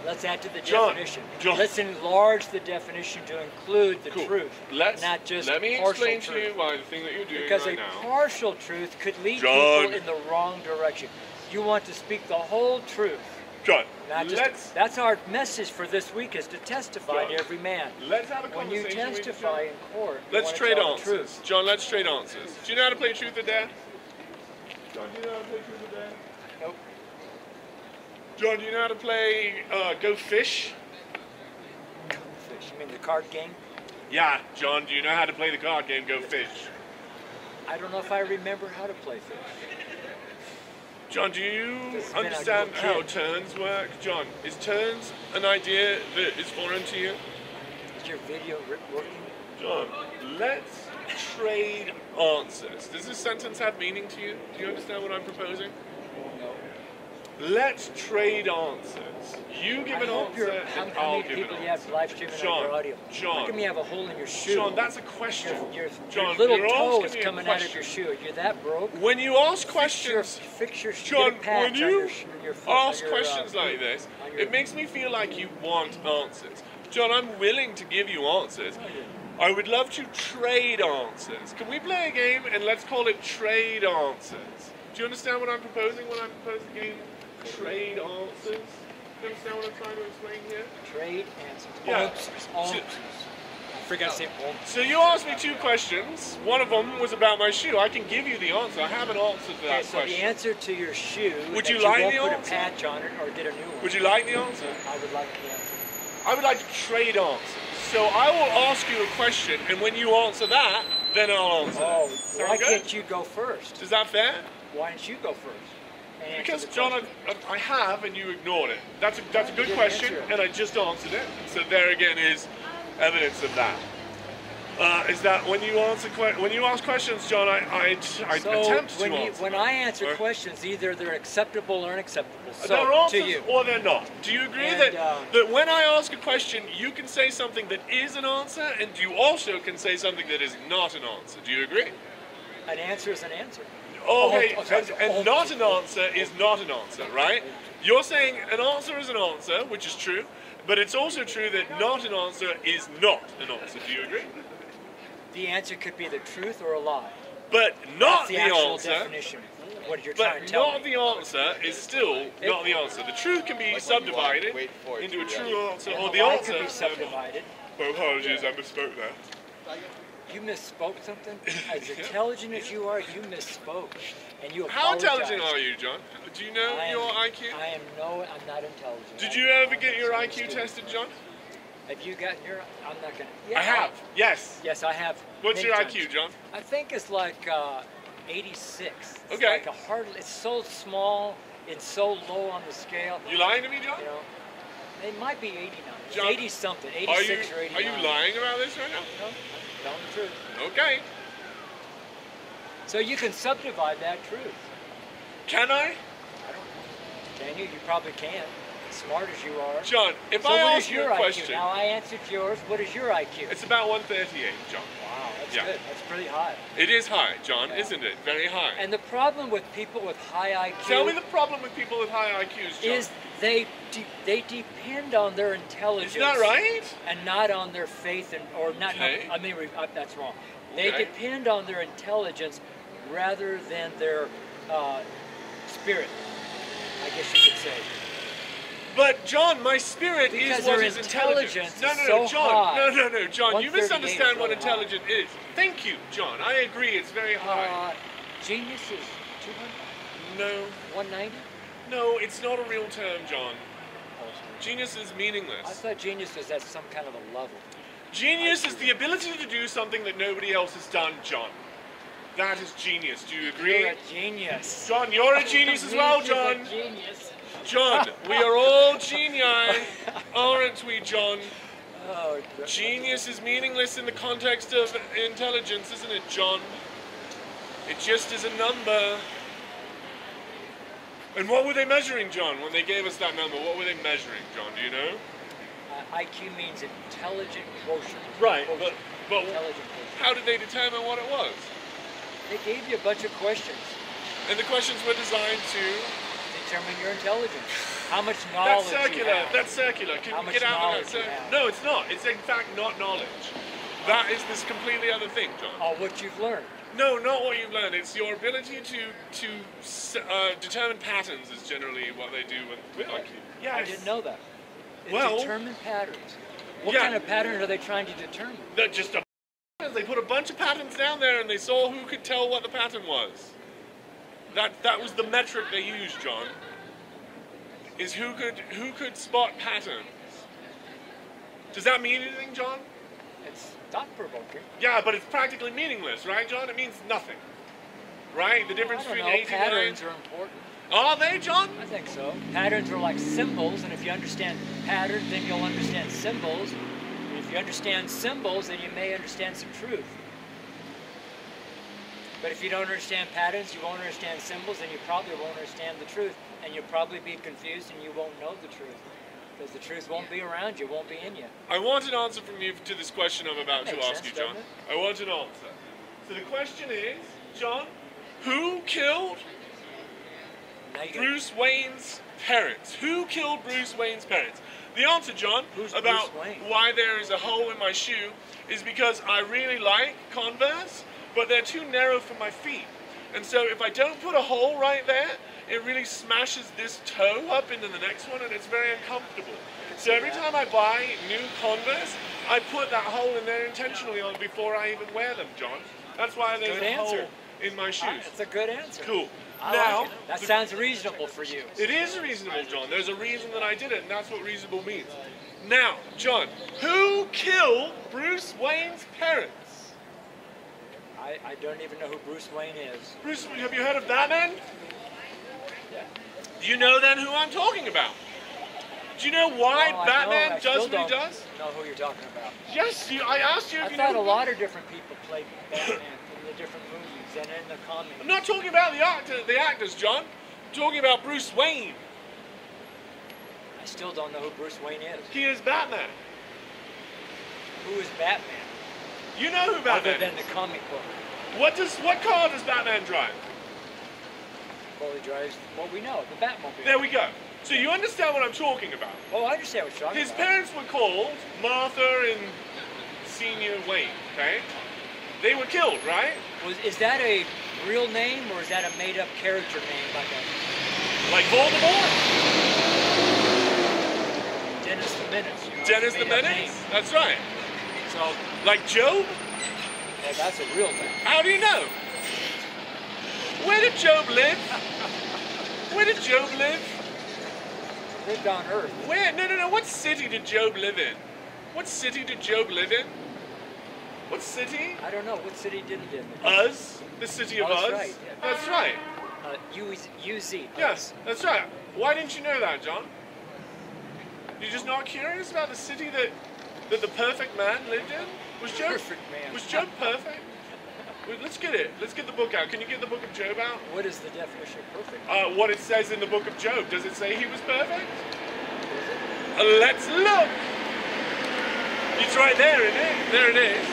Let's add to the John. definition. John. Let's enlarge the definition to include the Cool. truth, not just Let me partial explain to truth. you why the thing that you're doing Because right a now. partial truth could lead John. people in the wrong direction. You want to speak the whole truth. John, Not just, that's our message for this week, is to testify John, to every man. let's have a When you conversation with testify you, in court, you let's want to trade tell the answers. truth. John, let's trade answers. Do you know how to play truth or dare? John, do you know how to play truth or dare? Nope. John, do you know how to play Go Fish? You mean the card game? Yeah, John, do you know how to play the card game Go Fish? I don't know if I remember how to play fish. John, do you This has been a understand good how kid. turns work? John, is turns an idea that is foreign to you? Is your video working? John, let's trade answers. Does this sentence have meaning to you? Do you understand what I'm proposing? No. Let's trade answers. You give I an hope answer you're, and how I'll many give people an you have answer. live streaming John, on your audio? John. How come you have a hole in your shoe? John, that's a question. Your John, little you're toe asking is me a coming out of question. your shoe. You're that broke? When you ask questions, Fix your John, get a patch when you on your foot, ask on your, questions like this, on your- it makes me feel like you want answers. John, I'm willing to give you answers. I would love to trade answers. Can we play a game and let's call it trade answers? Do you understand what I'm proposing when I propose the game trade answers? Do you understand what I'm trying to explain here? Trade answers. Yeah. Answers. I forgot to say answers. So you asked me two questions. One of them was about my shoe. I can give you the answer. I have an answer to Okay, that so question. the answer to your shoe, Would that you like won't the put answer? a patch on it or get a new one. Would you like the answer? I would like the answer. I would like to trade answers. So I will ask you a question, and when you answer that, then I'll answer Oh, that. why Sound good? can't you go first? Is that fair? Why don't you go first? And answer Because, the John, question? I have, and you ignored it. That's a good didn't question, answer it. and I just answered it. So there again is evidence of that. Is that when you ask questions, John, I attempt to answer. when them. I answer Right? questions, either they're acceptable or unacceptable. So They're answers to you, or they're not. Do you agree And, that when I ask a question, you can say something that is an answer, and you also can say something that is not an answer? Do you agree? an answer is an answer. Okay, okay. and not an answer is not an answer, right? You're saying an answer is an answer, which is true, but it's also true that not an answer is not an answer. Do you agree? The answer could be the truth or a lie. But That's not the the actual answer. definition. What you're trying But to tell not me. the answer is still not the answer. The truth can be subdivided into a true answer, And or the the lie answer. could be subdivided. Oh, apologies, I misspoke there. You misspoke something. As intelligent as you are, you misspoke, and you How apologized. intelligent are you, John? Do you know I am- your IQ? I'm not intelligent. Did you ever get your IQ tested, John? Have you gotten your? I'm not gonna. I have. Yes. Yes, I have. What's many your times. IQ, John? I think it's like 86. It's Okay. Like a hard. It's so small. It's so low on the scale. You lying to me, John? You know, it might be 89. It's John, 80 something. Are 86 you or 89. lying about this right now? No, I'm telling the truth. Okay. So you can subdivide that truth. Can I? I don't. Can you? You probably can. As smart as you are. John, if So I what ask is you your a IQ? question, Now I answered yours. What is your IQ? it's about 138, John. Wow, that's Yeah. good. That's pretty high. It is high, John, Yeah. isn't it? Very high. And the problem with people with high IQ Tell me the problem with people with high IQs, John. is they depend on their intelligence. Isn't that right? And not on their faith or not. Okay. That's wrong. They Okay. depend on their intelligence rather than their spirit, I guess you could say. But John, my spirit Because is what their is intelligence. intelligence No, is no, no, so John. high. No, John. You 138 misunderstand is what really intelligence is. Thank you, John. I agree. It's very high. Genius is 200, No, 190. no, it's not a real term, John. Genius is I meaningless. thought genius was at some kind of a level. Genius is the ability to do something that nobody else has done, John. That is genius. Do you agree? You're a genius. John, you're a genius as well, He's a John. genius. John, we are all genii, aren't we, John? Oh, Genius is meaningless in the context of intelligence, isn't it, John? It just is a number. And what were they measuring, John, when they gave us that number? What were they measuring, John? Do you know? IQ means intelligent quotient. Right, Quotient. but Intelligent quotient. how did they determine what it was? They gave you a bunch of questions. And the questions were designed to... Determine your intelligence. How much That's knowledge circular. you have. That's circular. Can How you much get out of that knowledge you circle? have. No, it's not. It's in fact not knowledge. That is this completely other thing, John. Oh, what you've learned. No, not what you've learned. It's your ability to determine patterns is generally what they do with IQ. Yes. I didn't know that. It Well- determine patterns. What Yeah. kind of pattern are they trying to determine? They're just a they put a bunch of patterns down there and they saw who could tell what the pattern was. That was the metric they used, John. Is who could spot patterns. Does that mean anything, John? It's thought-provoking. Yeah, but it's practically meaningless, right, John? It means nothing. Right? The difference I don't between know. 89... Patterns are important. Are they, John? I think so. Patterns are like symbols, and if you understand patterns, then you'll understand symbols. And if you understand symbols, then you may understand some truth. But if you don't understand patterns, you won't understand symbols, and you probably won't understand the truth. And you'll probably be confused, and you won't know the truth. Because the truth won't be around you, won't be in you. I want an answer from you to this question I'm about to Makes ask you, sense, John. doesn't I want an answer. So the question is, John, who killed Now you Bruce Wayne's parents? Who killed Bruce Wayne's parents? The answer, John, Who's about Bruce Wayne? why there is a hole in my shoe is because I really like Converse, but they're too narrow for my feet. And so if I don't put a hole right there, it really smashes this toe up into the next one and it's very uncomfortable. So every time I buy new Converse, I put that hole in there intentionally on before I even wear them, John. That's why there's Good a answer. hole in my shoes. It's a good answer. Cool. I Now, like it. That sounds reasonable for you. it is reasonable, John. There's a reason that I did it, and that's what reasonable means. Now, John, who killed Bruce Wayne's parents? I don't even know who Bruce Wayne is. Bruce, have you heard of Batman? Yeah. Do you know then who I'm talking about? Do you know why No, I Batman don't. I still does what he don't does? know who you're talking about. Yes, I asked you if I you thought know. a lot of different people played Batman in the different movies and in the comics. I'm not talking about the actors, John. I'm talking about Bruce Wayne. I still don't know who Bruce Wayne is. He is Batman. Who is Batman? You know who Batman Other than is. the comic book. What car does Batman drive? Well, he drives what we know, the Batmobile. There we go. So you understand what I'm talking about. Oh, I understand what you're talking His about. parents were called Martha and Senior Wayne, okay? They were killed, right? Is that a real name or is that a made-up character name Like Voldemort? Dennis the Menace? You know, Dennis the made-up Menace? name. That's right. So, Like Job? yeah, that's a real name. How do you know? Where did Job live? Where did Job live? Lived on Earth. Where? No. What city did Job live in? What city did Job live in? What city? I don't know. What city did he live in? Uz? The city of Oh, Uz? that's right, yeah. That's right. UZ. Yes, that's right. Why didn't you know that, John? You're just not curious about the city that the perfect man lived in? Was Job Perfect man. Was Job perfect? Well, let's get it. Let's get the book out. Can you get the book of Job out? What is the definition of perfect? What it says in the book of Job. Does it say he was perfect? Is it? Let's look. It's right there, isn't it? There it is.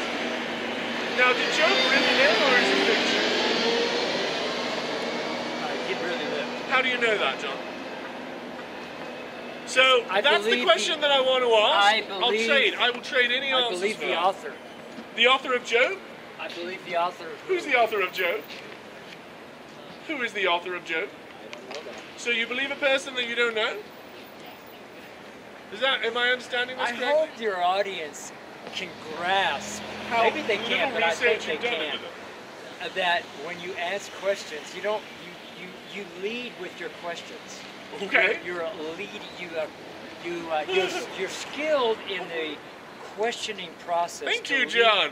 Now, did Job really live or is it fiction? He really lived. How do you know that, John? So that's the question that I want to ask. I will trade any answers. I believe the author. The author of Job? I believe the author. Who's the author of Job? Who is the author of Job? I don't know that. So you believe a person that you don't know? Am I understanding this correctly? I hope your audience can grasp, maybe they can't, but I think they can, that when you ask questions, you lead with your questions. Okay. You're skilled in the questioning process. Thank you, John.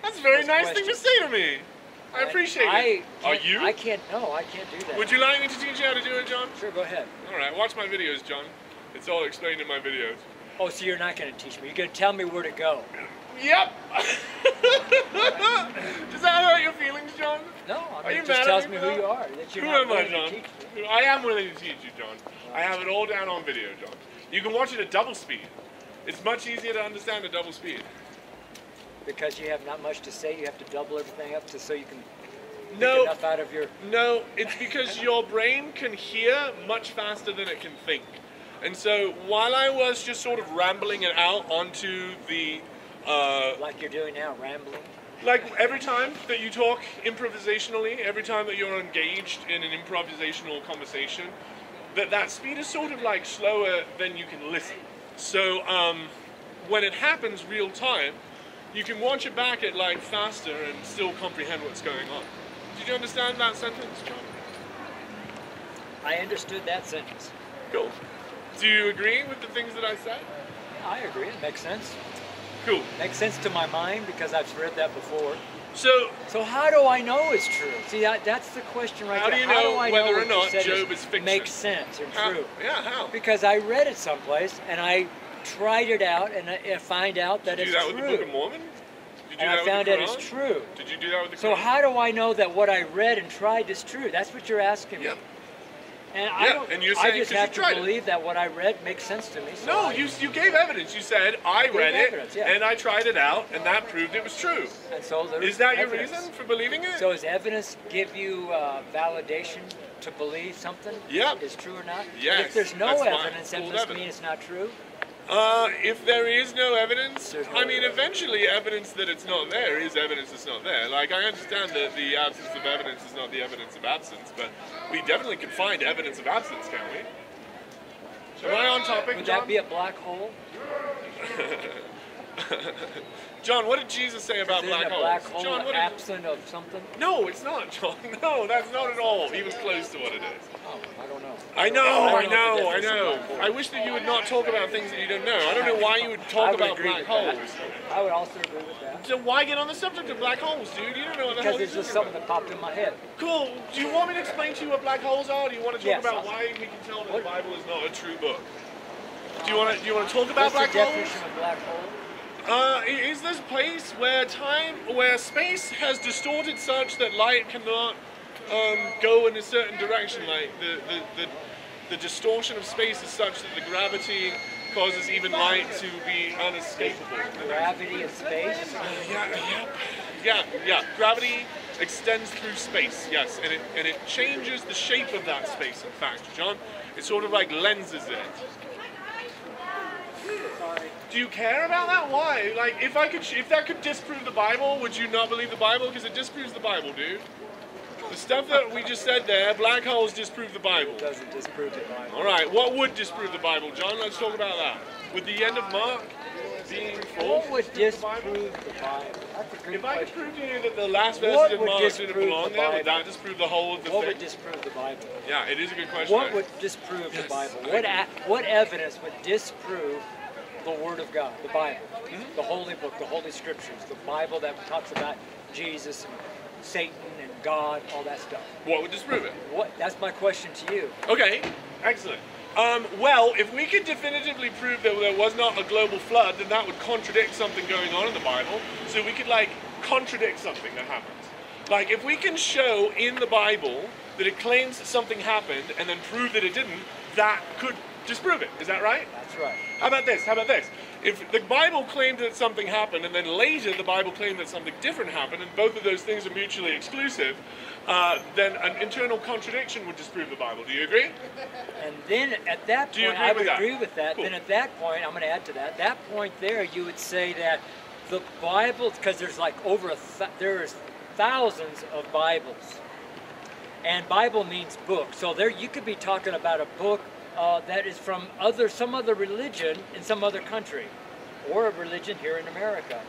That's a very nice thing to say to me. I appreciate it. Are you? I can't do that. Would you like me to teach you how to do it, John? Sure, go ahead. All right, watch my videos, John. It's all explained in my videos. Oh, so you're not going to teach me. You're going to tell me where to go. Yep. Does that hurt your feelings, John? No, I mean, it just tells me who you are. That you're not willing to teach me. I am willing to teach you, John. I have it all down on video, John. You can watch it at double speed. It's much easier to understand at double speed. Because you have not much to say, you have to double everything up so you can pick enough out of your... No, it's because your brain can hear much faster than it can think. And so while I was just sort of rambling it out onto the... like you're doing now, rambling? Like every time that you talk improvisationally, every time that you're engaged in an improvisational conversation, that speed is sort of like slower than you can listen. So when it happens real time, you can watch it back at like faster and still comprehend what's going on. Did you understand that sentence, John? I understood that sentence. Cool. Do you agree with the things that I said? I agree. It makes sense. Cool. Makes sense to my mind because I've read that before. So how do I know it's true? See, that's the question right there. How do you know whether or not Job is fiction? Makes sense and true. Yeah, how? Because I read it someplace and I tried it out and I find out that it's true. Did you do that with the Book of Mormon? And I found out it's true. Did you do that with the Quran? So how do I know that what I read and tried is true? That's what you're asking me. Yep. And I just have to believe that what I read makes sense to me. So no, you gave evidence. You said, I read it, and I tried it out, and that proved it was true. And so is that your reason for believing it? So does evidence give you validation to believe something is true or not? Yes. But if there's no evidence, that doesn't mean it's not true? If there is no evidence, I mean, eventually evidence that it's not there is evidence that's not there. Like, I understand that the absence of evidence is not the evidence of absence, but we definitely can find evidence of absence, can't we? Am I on topic, Would John? that be a black hole? John, what did Jesus say about black holes? Black hole John, absent of something? No, it's not, John. No, that's not at all even close to what it is. Oh, I don't know. I know. I wish that you would not talk about things that you don't know. I don't know why you would talk about black holes. I would also agree with that. So why get on the subject of black holes, dude? You don't know what the hell Because it's just something that popped in my head. Cool. Do you want me to explain to you what black holes are? Or do you want to talk about why we can tell that the Bible is not a true book? Do you want to talk about black holes? What's the definition of black hole? Is this place where space has distorted such that light cannot go in a certain direction? Like the distortion of space is such that the gravity causes even light to be unescapable. Gravity of space? Yeah. Gravity extends through space, yes, and it changes the shape of that space. In fact, John, it sort of like lenses it. Do you care about that? Why? Like, if that could disprove the Bible, would you not believe the Bible? Because it disproves the Bible, dude. The stuff that we just said there, black holes disprove the Bible. It doesn't disprove the Bible. All right, what would disprove the Bible, John? Let's talk about that. Would the end of Mark being full? What would disprove the Bible? That's a good If I could prove to you that the last verse in Mark didn't belong there, would that disprove the whole of the thing? What would disprove the Bible? Yeah, it is a good question. What would disprove the Bible? What evidence would disprove the Word of God, the Bible, the Holy Book, the Holy Scriptures, the Bible that talks about Jesus and Satan and God, all that stuff? What would disprove it? That's my question to you. Okay, excellent. Well, if we could definitively prove that there was not a global flood, then that would contradict something going on in the Bible. So we could, like, contradict something that happened. Like, if we can show in the Bible that it claims that something happened and then prove that it didn't, that could disprove it. Is that right? That's right. How about this? if the Bible claimed that something happened, and then later the Bible claimed that something different happened, and both of those things are mutually exclusive, then an internal contradiction would disprove the Bible. Do you agree? And then at that Do you point, agree I with would that? agree with that. Cool. Then at that point, I'm going to add to that. That point there, you would say that the Bible, because there's like there's thousands of Bibles, and Bible means book. So there, you could be talking about a book that is from some other religion in some other country, or a religion here in America,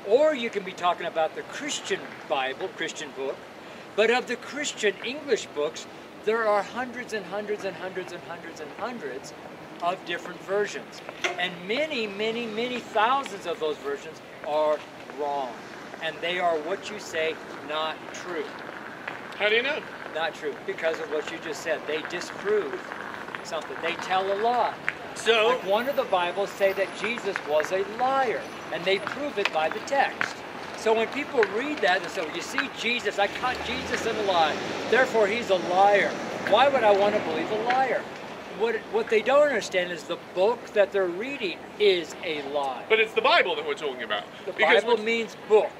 or you can be talking about the Christian Bible, Christian book. But of the Christian English books, there are hundreds and hundreds and hundreds and hundreds and hundreds of different versions. And many, many, many thousands of those versions are wrong. And they are, what you say, not true. How do you know? Not true, because of what you just said. They disprove something. They tell a lie. So, Like one of the Bibles say that Jesus was a liar, and they prove it by the text. So when people read that, they say, well, you see Jesus, I caught Jesus in a lie, therefore he's a liar. Why would I want to believe a liar? What they don't understand is the book that they're reading is a lie. but it's the Bible that we're talking about. The Because Bible means book.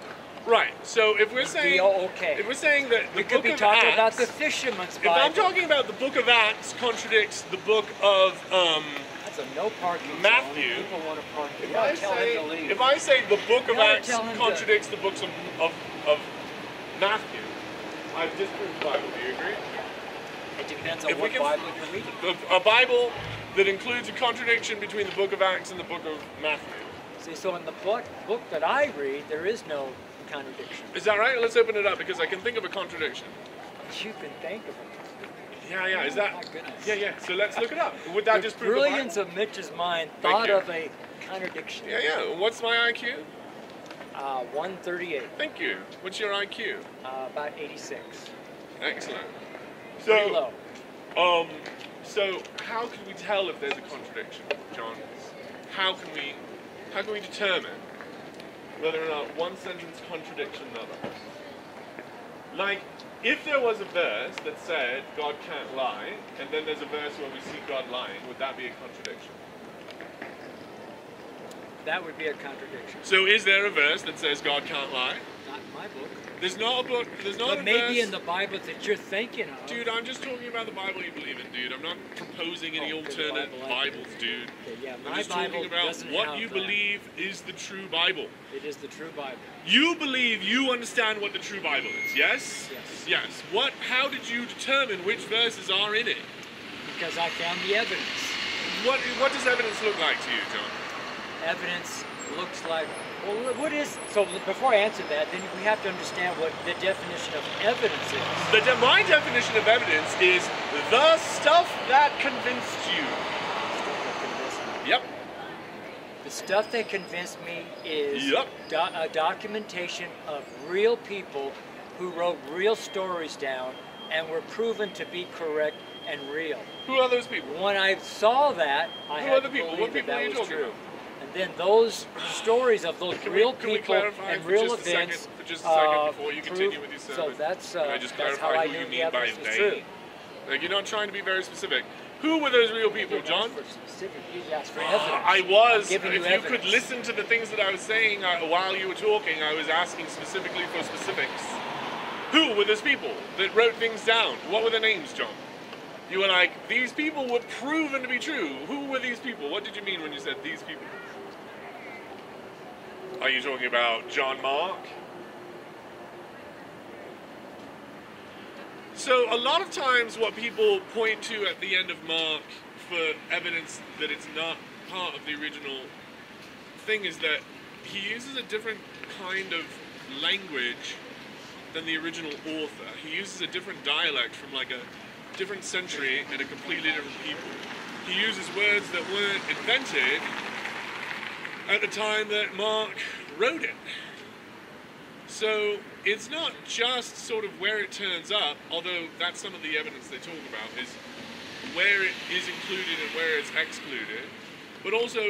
right. So if we're saying B-O-O-K. if we're saying that the We book could be of talking Acts, about the fisherman's if Bible. I'm talking about the book of Acts contradicts the book of That's a no parking zone. Matthew. People want to park. You if gotta I tell say him to leave. if I say the book of gotta Acts tell him to- contradicts the books of Matthew, I've disproved the Bible. Do you agree? It depends on If we what can- Bible you're reading. A Bible that includes a contradiction between the book of Acts and the book of Matthew. See, so in the book that I read, there is no contradiction. Is that right? Let's open it up because I can think of a contradiction. You can think of it. Yeah. Is that? My goodness. Yeah. So let's look it up. Would that The disprove the Bible? brilliance of Mitch's mind Thank thought you. of a contradiction. Yeah. What's my IQ? 138, Thank you. What's your IQ? about 86. Excellent. Pretty low. So how can we tell if there's a contradiction, John? How can we determine whether or not one sentence contradicts another? Like, if there was a verse that said God can't lie, and then there's a verse where we see God lying, would that be a contradiction? That would be a contradiction. So is there a verse that says God can't lie? Not in my book. There's not a book, there's not But a maybe verse. in the Bible that you're thinking of. Dude, I'm just talking about the Bible you believe in, dude. I'm not proposing any Oh, okay, the alternate Bible I Bibles, dude. Okay, yeah, I'm my just Bible talking about doesn't what have you that. believe is the true Bible. It is the true Bible. You believe you understand what the true Bible is, yes? Yes. Yes. How did you determine which verses are in it? Because I found the evidence. What does evidence look like to you, John? Evidence looks like, well, what is, so before I answer that, then we have to understand what the definition of evidence is. My definition of evidence is the stuff that convinced you. Yep. The stuff that convinced me is Yep. a documentation of real people who wrote real stories down and were proven to be correct and real. Who are those people? When I saw that, I Who had are the to people? believe What people that, are you that was talking true. about? And then those stories of those Can real we people clarify and for real just a second- events for just a second prove- before you continue with your So sermon? that's Can I just how clarify I who knew you the mean by evidence was they? true. Like, you're not trying to be very specific. Who were those real people, John? For specific, you asked for evidence. I was. I'm giving If you you evidence. could listen to the things that I was saying while you were talking, I was asking specifically for specifics. Who were those people that wrote things down? What were their names, John? You were like, these people were proven to be true. Who were these people? What did you mean when you said these people? Are you talking about John Mark? So a lot of times what people point to at the end of Mark for evidence that it's not part of the original thing is that he uses a different kind of language than the original author. He uses a different dialect from like a different century and a completely different people. He uses words that weren't invented at the time that Mark wrote it. So it's not just sort of where it turns up, although that's some of the evidence they talk about, is where it is included and where it's excluded, but also,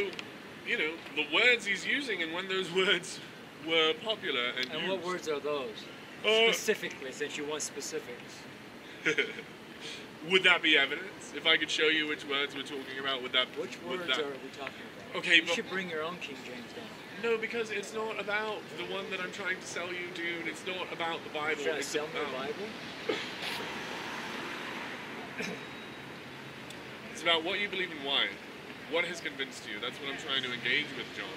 you know, the words he's using and when those words were popular and And used. what words are those? Specifically, since you want specifics. Would that be evidence? If I could show you which words we're talking about, would that? Which would words that, are we talking about? Okay, You but should bring your own King James down. no, because it's not about the one that I'm trying to sell you, dude. It's not about the Bible. You're trying to It's sell me the about, Bible? it's about what you believe and why. What has convinced you? That's what I'm trying to engage with, John.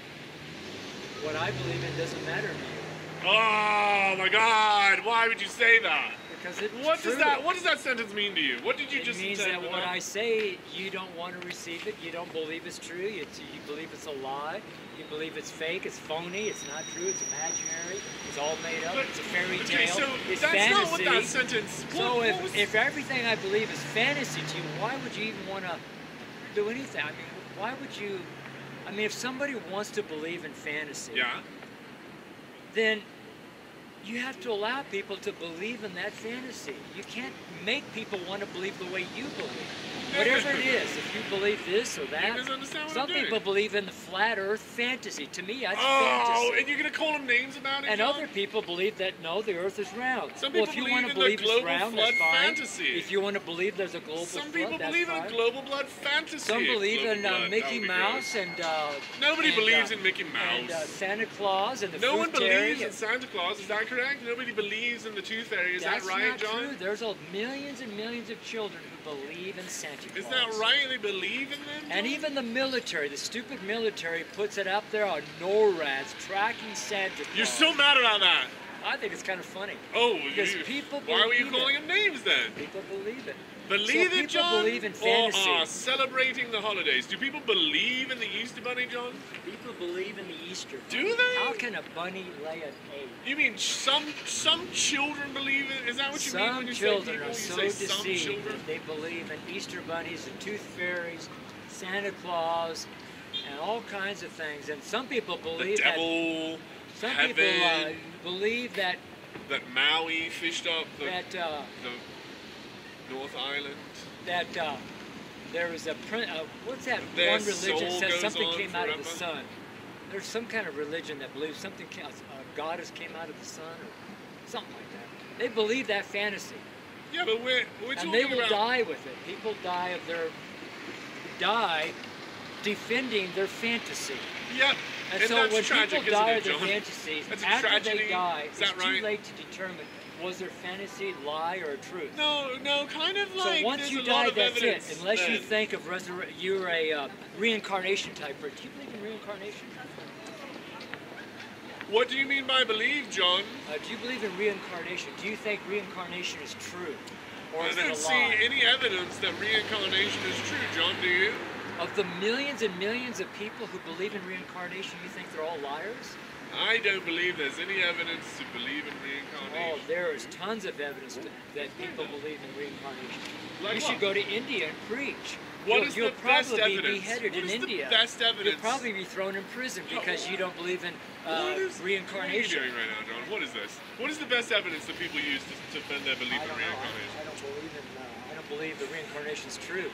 What I believe in doesn't matter to you. Oh my God! Why would you say that? Because it's What true. does that sentence mean to you? What did you It just means intend that with what that? I say, you don't want to receive it. You don't believe it's true. You believe it's a lie. You believe it's fake. It's phony. It's not true. It's imaginary. It's all made up. But- It's a fairy Okay, tale. so It's that's fantasy. not what that sentence. So what was- if everything I believe is fantasy to you, why would you even want to do anything? I mean, why would you? I mean, if somebody wants to believe in fantasy, yeah. then you have to allow people to believe in that fantasy. You can't make people want to believe the way you believe. Whatever it is, if you believe this or that. misunderstand what Some I'm doing. people believe in the flat earth fantasy. To me, that's Oh, fantasy. and you're gonna call them names about it, And John? other people believe that no, the earth is round. Some Well, people if you believe want to in the believe it's global round, flood that's fine. fantasy. If you want to believe there's a global Some flood, people that's believe fine. in global blood fantasy. Some believe Global in blood, that Mickey would be Mouse good. and Nobody and, believes in Mickey Mouse. and Santa Claus and the No one Fruit Fairy. believes in Santa Claus. Is that correct? Nobody believes in the Tooth Fairy. Is That's that right, not John? true. There's millions and millions of children who believe in Santa Claus. Is that right? They believe in them? And John? even the military, the stupid military, puts it up there on NORADs tracking Santa Claus. You're so mad about that. I think it's kind of funny. Oh, Because people why were you believe calling it. them names then? People believe it. Believe So it, people John? believe in fantasy. Or are celebrating the holidays? Do people believe in the Easter Bunny, John? People believe in the Easter Do bunny. they? How can a bunny lay an egg? You mean some children believe it? Is that what you mean Some when you children say people? are You so say some deceived children? that they believe in Easter bunnies and tooth fairies, Santa Claus, and all kinds of things. And some people The believe devil, some heaven, people believe that that Maui fished up the that North Island. there was a what's that Their one religion soul says goes something on came out of the forever. sun. There's some kind of religion that believes something a goddess came out of the sun or something like that. They believe that fantasy. Yeah, but we're And talking they will about. die with it. People die defending their fantasy. Yeah, And, and so that's when tragic, people die of isn't their it, John? fantasies, That's a after tragedy. they die, Is it's that too right? late to determine was their fantasy lie or truth. No, kind of like. So once there's you a lot die, of that's it. evidence Unless you then. think of you're a reincarnation type person. Do you believe in reincarnation? What do you mean by believe, John? Do you believe in reincarnation? Do you think reincarnation is true? Or I is it don't a see lie? any evidence that reincarnation is true, John. Do you? Of the millions and millions of people who believe in reincarnation, you think they're all liars? I don't believe there's any evidence to believe in Oh, reincarnation. there is tons of evidence that people believe in reincarnation. Like You what? should go to India and preach. What you'll, is you'll the best probably be evidence? beheaded What in is India. the best evidence? You'll probably be thrown in prison because you don't believe in What is reincarnation. What are you doing right now, John? What is this? What is the best evidence that people use to defend their belief I in don't know. reincarnation? I don't believe the reincarnation is true.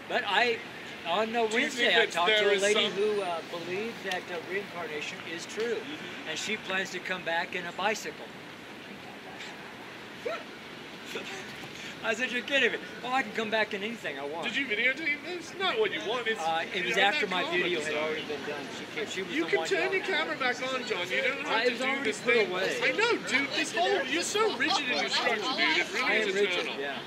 But on Do you Wednesday, think I that talked to there a is lady some- who believes that reincarnation is true, Mm-hmm. and she plans to come back in a bicycle. I said, you're kidding me. Oh, I can come back in anything I want. Did you videotape this? Not what you want. It's, It was you know, after that my comment video had aside. already been done. She was You the can one turn yelling your at me. camera back on, John. You don't have It to was do already this put thing. away. I know, dude. This whole you're so rigid in your structure, dude. It I really am is rigid, eternal. yeah.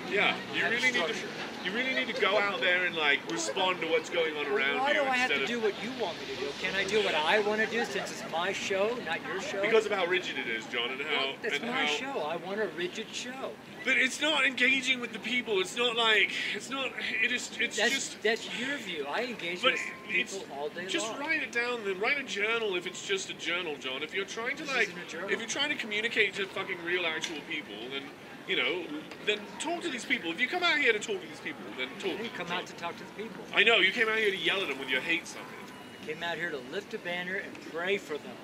Yeah, you I have really need to. structure. You really need to go out there and like respond to what's going on around Why you do I have instead to of do what you want me to do? Can I do what I want to do since it's my show, not your show? because of how rigid it is, John, and how Well, that's and my how. show. I want a rigid show. But it's not engaging with the people. It's not like it's not. It is. It's just. That's your view. I engage But with it's people all day just long. write it down. Then write a journal if it's just a journal, John. If you're trying to This like, isn't a journal. if you're trying to communicate to fucking real actual people, then you know, then talk to these people. If you come out here to talk to these people, then talk. You come John. out to talk to the people. I know you came out here to yell at them with your hate sign. I came out here to lift a banner and pray for them.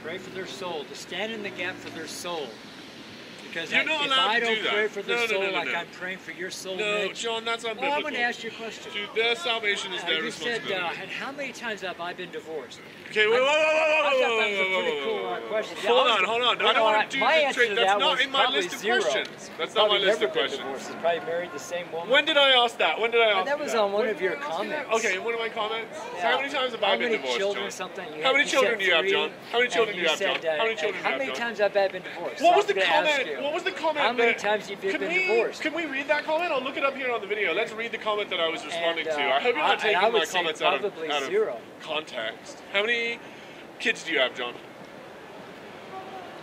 Pray for their soul. To stand in the gap for their soul. Because You're not if allowed I to don't do that. pray for their soul No. like I'm praying for your soul, No, Mitch. John, that's unbiblical. Well, I'm going to ask you a question. Dude, their salvation is their You said, responsibility. and how many times have I been divorced? Okay, whoa. I thought that was a pretty cool question. Hold on. I don't want to do my the answer trick. to That's that not was in my probably list of zero. questions. That's He's not my probably list never of been questions. divorced. He's probably married the same woman. When did I ask that? When did I ask that was on one of your comments. Okay, one of my comments. Yeah. So how many times have I been divorced, children, John? something? How many children do you have, three, John? How many children do you have, John? said, How many children do you How have, many John? times have I been divorced? What So was the I'm gonna ask comment? you, What was the comment? How many times have you been divorced? Can we read that comment? I'll look it up here on the video. Let's read the comment that I was responding to. I hope you're I not taking would my say comments out of probably zero. context. How many kids do you have, John?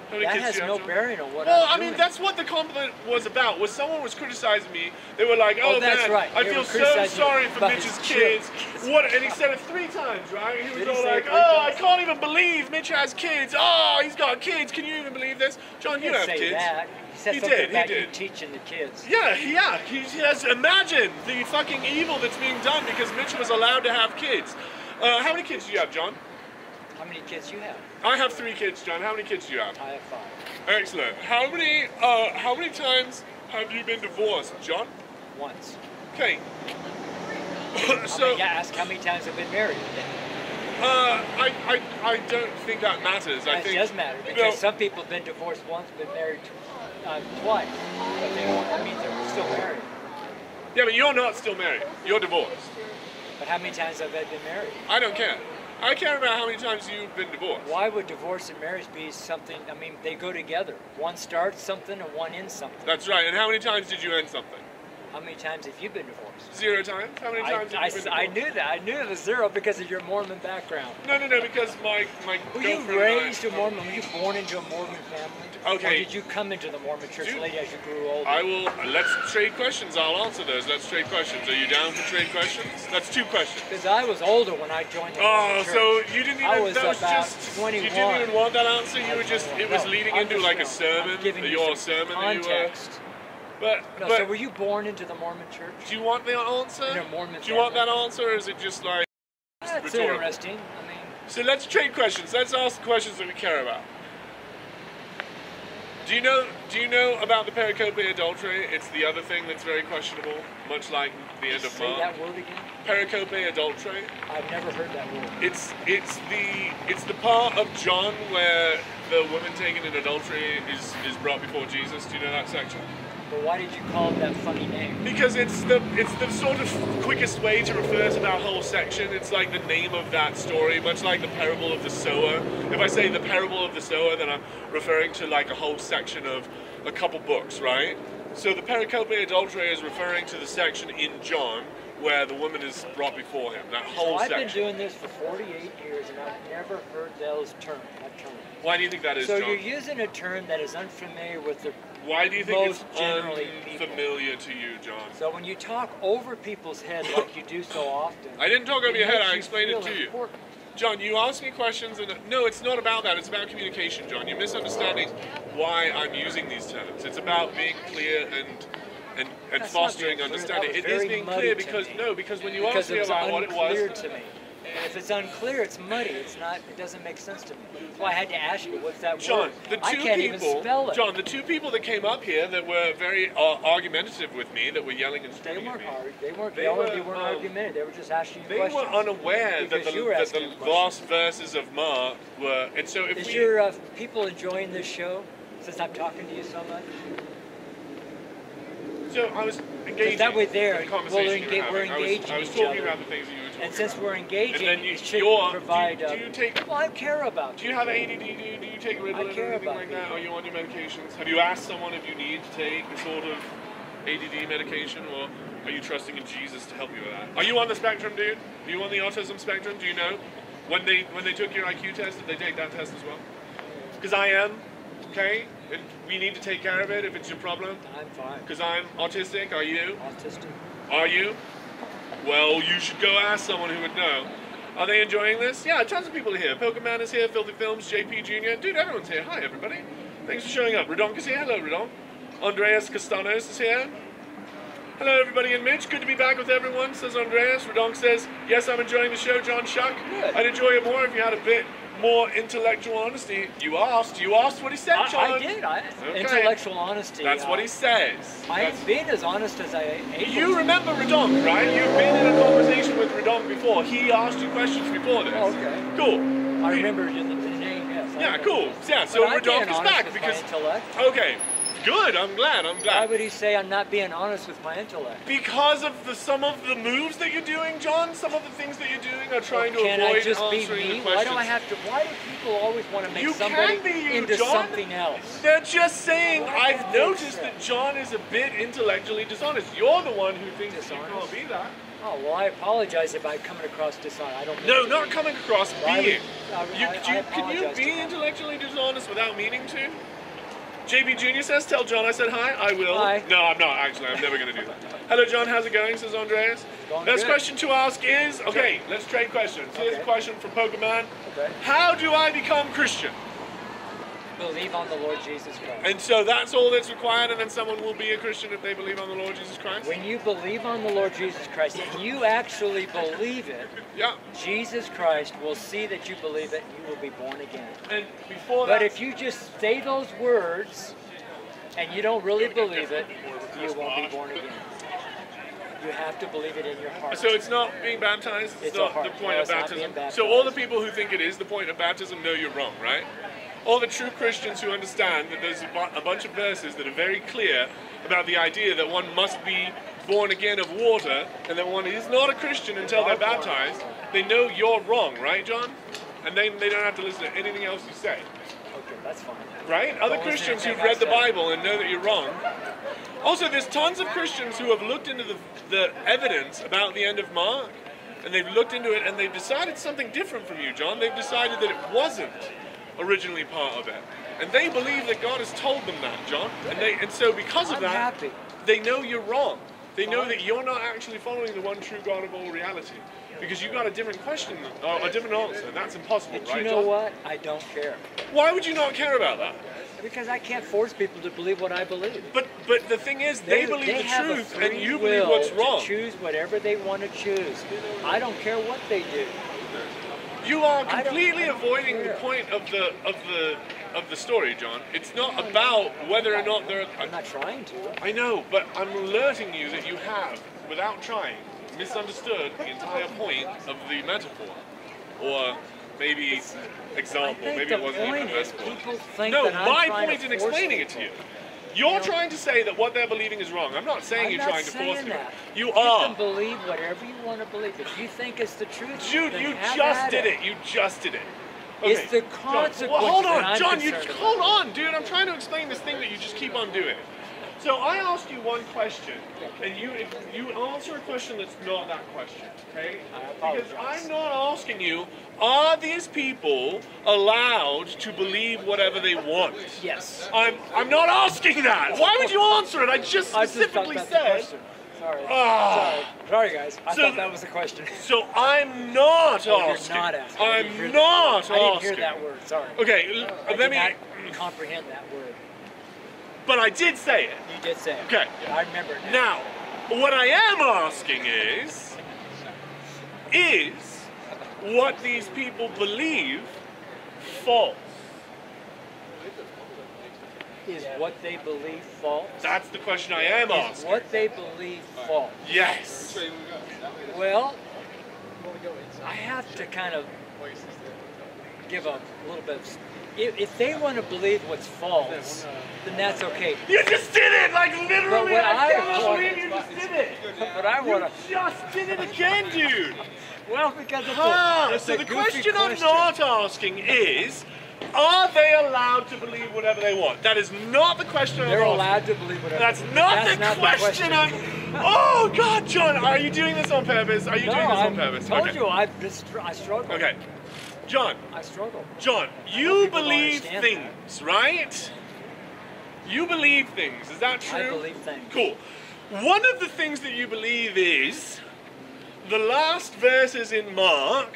How many That kids has do you no have, John? bearing on what Well, I'm I doing. mean, that's what the compliment was about. Was someone was criticizing me. They were like, "Oh, that's man, right. I They feel were so criticizing sorry you for about Mitch's his kids." kids. What? And he said it 3 times, right? He was Did he all say like, it 3 "Oh, I times? can't even believe Mitch has kids. Oh, he's got kids. Can you even believe this?" John, He you didn't have say kids. that. He said He something did, he about did. you teaching the kids. Yeah. He has. Imagine the fucking evil that's being done because Mitch was allowed to have kids. How many kids do you have, John? How many kids you have? I have 3 kids, John. How many kids do you have? I have 5. Excellent. How many times have you been divorced, John? Once. Okay. Ask how many times I've been married. I don't think that matters. I It think does matter because some people have been divorced once, been married twice. But that means they're still married. Yeah, but you're not still married. You're divorced. But how many times have I been married? I don't care. I care about how many times you've been divorced. Why would divorce and marriage be something? I mean, they go together. One starts something and one ends something. That's right. And how many times did you end something? How many times have you been divorced? 0 times. How many times have you been divorced? I knew that. I knew it was 0 because of your Mormon background. No, because my Were you girlfriend raised and a Mormon? Were you born into a Mormon family? Okay. Or did you come into the Mormon church Dude, late as you grew older? I will. Let's trade questions. I'll answer those. Let's trade questions. Are you down for trade questions? That's 2 questions. Because I was older when I joined the Mormon church. So you didn't even. I was that was about just. 21. You didn't even want that answer. I You were was just. 21. It was No, leading I'm into just, like a I'm sermon. giving you Your some sermon that you were. context. But So were you born into the Mormon church? do you want the answer? In a Mormon Do you want that family? answer, or is it just like That's rhetorical? interesting. I mean, So let's trade questions. Let's ask the questions that we care about. Do you know about the pericope adultery? It's the other thing that's very questionable, much like the end of say Mark. that word again. Pericope adultery. I've never heard that word. It's the part of John where the woman taken in adultery is brought before Jesus. Do you know that section? But why did you call it that funny name? Because it's the sort of quickest way to refer to that whole section. It's like the name of that story, much like the parable of the sower. If I say the parable of the sower, then I'm referring to like a whole section of a couple books, right? So the pericope adultery is referring to the section in John where the woman is brought before him. That whole I've section. been doing this for 48 years and I've never heard that term. Why do you think that is, So John? you're using a term that is unfamiliar with the Why do you think it's most generally people. unfamiliar to you, John? So when you talk over people's heads like you do so often, I didn't talk over it your head. makes I you explained it feel to you. important. John, you ask me questions, and no, it's not about that. It's about communication, John. You're misunderstanding why I'm using these terms. It's about being clear and That's fostering not being clear. understanding. That was It is very being muddy clear to because me. because when you Because asked me it was about what it unclear was, to me. If it's unclear, it's muddy. It's not. It doesn't make sense to me. That's why I had to ask you, what's that John, word? the I two can't people, even spell it. John, the 2 people that came up here that were very argumentative with me, that were yelling and They screaming at weren't me. hard. They weren't They yelling. were, They weren't argumentative. They were just asking you They questions. were unaware that Because you were the asking them last verses of Mark were, and so if Is we. your people enjoying this show since I'm talking to you so much? So I was engaging that way there, in the conversation we're you were having. engaging I was each talking other. about the things that you were talking And since about. we're engaging, And then it should you're- provide. do you take? Well, I care about Do you have ADD? Do you take Ritalin I or care anything about like that? people. Are you on your medications? Have you asked someone if you need to take a sort of ADD medication, or are you trusting in Jesus to help you with that? Are you on the spectrum, dude? Are you on the autism spectrum? Do you know? When they took your IQ test, did they take that test as well? Because I am, okay? And we need to take care of it if it's your problem. I'm fine. Because I'm autistic. Are you? Autistic. Are you? Well, you should go ask someone who would know. Are they enjoying this? Yeah, tons of people are here. Pokemon is here, Filthy Films, JP Jr. Dude, everyone's here. Hi, everybody. Thanks for showing up. Redonk is here. Hello, Redonk. Andreas Castanos is here. Hello, everybody in Mitch. Good to be back with everyone, says Andreas. Redonk says, yes, I'm enjoying the show, John Shuck. Good. I'd enjoy it more if you had a bit more intellectual honesty. You asked what he said, John. I did. Okay. Intellectual honesty. That's what he says. I ain't been as honest as I ate. You remember Redonk, right? You've been in a conversation with Redonk before. He asked you questions before this. Oh, okay. Cool. I remember the name, yes. Yeah, cool. Yeah, so Redonk is back because... intellect. Okay. Good, I'm glad. Why would he say I'm not being honest with my intellect? Because of some of the moves that you're doing, John, some of the things that you're doing are trying to avoid Can I just be answering me? the questions. Why do I have to? Why do people always want to make You somebody can be you, into John. something else? They're just saying, I've think noticed so. that John is a bit intellectually dishonest. You're the one who thinks you can't be that. Oh, well, I apologize if I'm coming across dishonest. I don't mean No, to not be. coming across Why being. would- Can you apologize be to him. intellectually dishonest without meaning to? JB Jr. says, tell John I said hi. I will. Hi. No, I'm not, actually. I'm never going to do that. Hello, John. How's it going, says Andreas. Going Best good. question to ask is, okay, let's trade questions. Here's a Okay. question from Pokemon. Okay. How do I become Christian? Believe on the Lord Jesus Christ. And so that's all that's required, and then someone will be a Christian if they believe on the Lord Jesus Christ? When you believe on the Lord Jesus Christ, if you actually believe it, Yeah. Jesus Christ will see that you believe it and you will be born again. And before that... But if you just say those words and you don't really believe it, you won't be born again. You have to believe it in your heart. So it's not being baptized? It's not a heart. the point No, of it's not baptism? being baptized. So all the people who think it is the point of baptism know you're wrong, right? All the true Christians who understand that there's a bunch of verses that are very clear about the idea that one must be born again of water and that one is not a Christian until they're baptized, they know you're wrong, right, John? And they don't have to listen to anything else you say. Okay, that's fine. Right? Other Don't listen to Christians who've anything I read the say. Bible and know that you're wrong. Also, there's tons of Christians who have looked into the evidence about the end of Mark, and they've looked into it and they've decided something different from you, John. They've decided that it wasn't originally part of it. And they believe that God has told them that, John. And so because of I'm that, happy. they know you're wrong. They know that you're not actually following the one true God of all reality. Because you got a different question, or a different answer, and that's impossible, But right, you know John? what? I don't care. Why would you not care about that? Because I can't force people to believe what I believe. But the thing is, they believe the have a truth, and free you believe will what's to wrong. choose whatever they want to choose. I don't care what they do. You are I don't- completely I don't avoiding the care. point of the story, John. It's not about whether or not there. I'm not trying to. I know, but I'm alerting you that you have, without trying, misunderstood the entire point of the metaphor, or maybe example. I think Maybe the it wasn't even point a is metaphor. people think No, that I'm my trying point to in force explaining it to people. you. You're know, trying to say that what they're believing is wrong. I'm not saying I'm you're not trying to force saying them. that. You You are. can believe whatever you want to believe. If you think it's the truth, Dude, then you have just at did it. You just did it. It's the John, consequences well, hold on, that I'm John. You concerned about. hold on, dude. I'm trying to explain this thing that you just keep on doing. So I asked you one question, and you answer a question that's not that question, okay? I Because apologize. I'm not asking you, are these people allowed to believe whatever they want? Yes. I'm not asking that. Why would you answer it? I just I just thought specifically that's the said. question. Sorry. Ah. Sorry, guys. I So- thought that was the question. So I'm not Oh, you're asking. not asking. I didn't hear I'm that. not asking. I didn't hear that word. Sorry. Okay, I let did me. not comprehend that word. But I did say it. You did say it. Okay. I remember it now. Now, what I am asking is what these people believe false? Is what they believe false? That's the question I am Is asking. what they believe false? Yes. Well, I have to kind of give a little bit of... If they want to believe what's false, then that's okay. You just did it! Like literally, But what I I cannot want- believe you just did it! But I want to... You just did it again, dude! Well, because it's Ah, it's so a the goofy question I'm not asking is, are they allowed to believe whatever they want? That is not the question I'm They're asking. allowed to believe whatever. That's not the question I'm... Oh, God, John, are you doing this on purpose? Are you No, doing this on I purpose? told Okay. you I struggle. Okay. John, I struggle. John, I you hope people don't believe understand things, right? You believe things, is that true? I believe things. Cool. One of the things that you believe is the last verses in Mark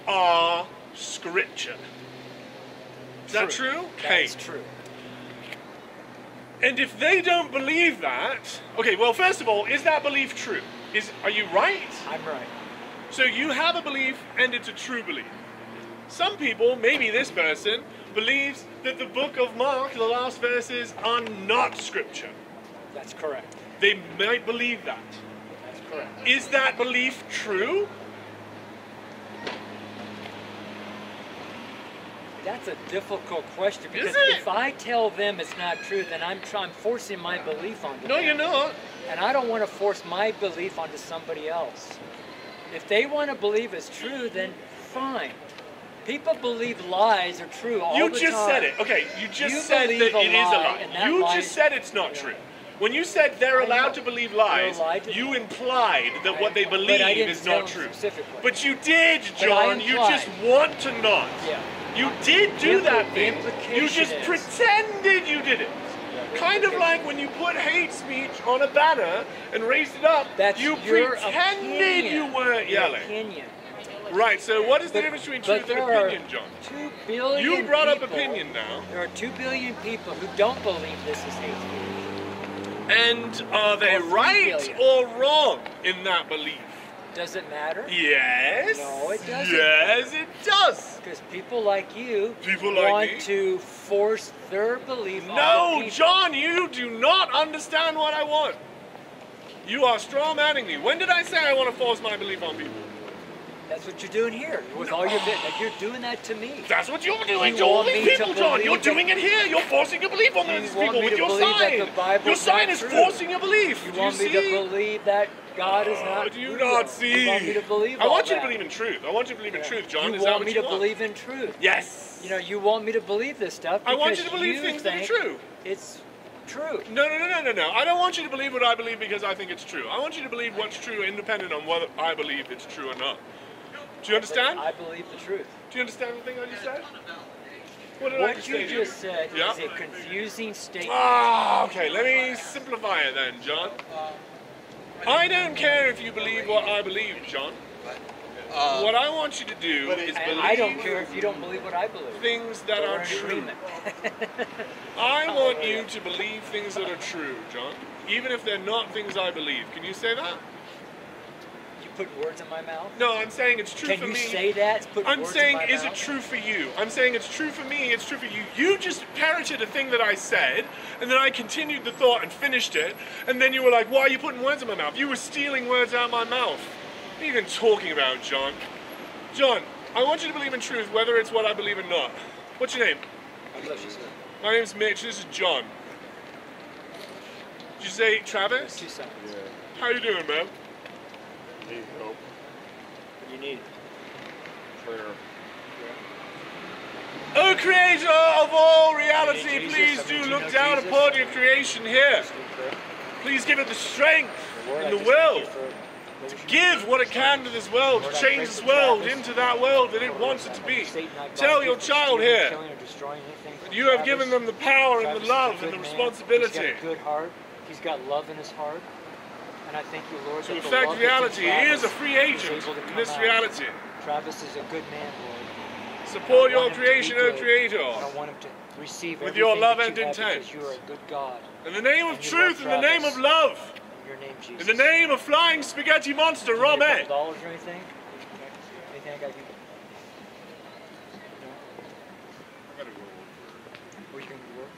are scripture. Is that true? That's true. And if they don't believe that, okay, well, first of all, is that belief true? Are you right? I'm right. So you have a belief and it's a true belief. Some people, maybe this person, believes that the book of Mark, the last verses, are not scripture. That's correct. They might believe that. That's correct. Is that belief true? That's a difficult question, because Is it? if I tell them it's not true, then I'm forcing my belief onto them. No, you're not. And I don't want to force my belief onto somebody else. If they want to believe it's true, then fine. People believe lies are true all the time. You just said it. Okay, you just You said that believe a it is a lie, lie. and that You lie just is- said it's not Yeah. true. When you said they're I allowed know. to believe They're lies, allowed to- you implied that what they But I believe didn't is tell not them true. specifically. But you did, But I John. You implied. just want to not. Yeah. You did do that thing. You implication just is- pretended you did it. Kind of like when you put hate speech on a banner and raised it up, That's you your pretended opinion. you weren't Your yelling. opinion. Right, so what is the But- difference between but truth and there are opinion, John? 2 billion You brought up people- opinion now. There are 2 billion people who don't believe this is hate speech. And are they Or 3 right billion. or wrong in that belief? Does it matter? Yes. No, it doesn't. Yes, it does. Because people like you People like want me? to force their belief on No, people. John, you do not understand what I want. You are straw-manning me. When did I say I want to force my belief on people? That's what you're doing here with all your bit. Like, you're doing that to me. That's what you're doing You to all want these me to people, John. You're believe that- doing it here. You're forcing your belief on You these want people me with to your believe that sign. the Bible's Your sign not is true. forcing your belief. You Do want me see? to believe that God is not Do you real. not see? You want me to believe I want all you to that. believe in truth. I want you to believe in Yeah. truth, John. You Is that want what me you to want? believe in truth. Yes. You know, you want me to believe this stuff I because want you to believe you things that are think true. it's true. No. I don't want you to believe what I believe because I think it's true. I want you to believe what's true independent on whether I believe it's true or not. Do you understand? I believe the truth. Do you understand the thing I just said? What did I What just you say to you? just said Yeah? is a confusing statement. Ah, okay, let me simplify it then, John. I don't care if you believe what I believe, John. What I want you to do is And believe I don't care if you don't believe what I believe. things that We're are in true. agreement. I want you to believe things that are true, John. Even if they're not things I believe. Can you say that? You put words in my mouth? No, I'm saying it's true Can for you me. say that? Put I'm words saying, in my is it mouth? true for you? I'm saying it's true for me, it's true for you. You just parroted a thing that I said, and then I continued the thought and finished it, and then you were like, why are you putting words in my mouth? You were stealing words out of my mouth. What are you even talking about, John? John, I want you to believe in truth, whether it's what I believe or not. What's your name? My name's Mitch, this is John. Did you say Travis? 2 seconds. How you doing, man? Need help. What do you need? Prayer. O Creator of all You reality, need please Jesus? I do mean, look you know down Jesus? upon your creation here. Just need prayer. Please give it the strength Lord, and I the just thank will you for to those give what it can to this world, Lord, to I change pray this for world Travis. into that world that it Lord, wants it I to know be. Satan not Tell bind your you for child stealing, here killing, or destroying anything from that you have Travis. given them the power and Travis the is a love good and the man. responsibility He's got a good heart. He's got love in his heart. And I thank you, Lord, to that the affect love that's in reality. He is a Travis free is agent able to in come this out. reality. Travis is a good man, Lord. Support I your want him to be creation, O good. I Creator, don't want him to receive with your everything love that and you have intent. because you are a good God. in the name of And you truth, in love the name of Travis. love, In your name, Jesus. in the name of flying spaghetti monster, Do you need a Romet. couple dollars or anything? Anything I got you? No? I gotta go over. Or you going to work?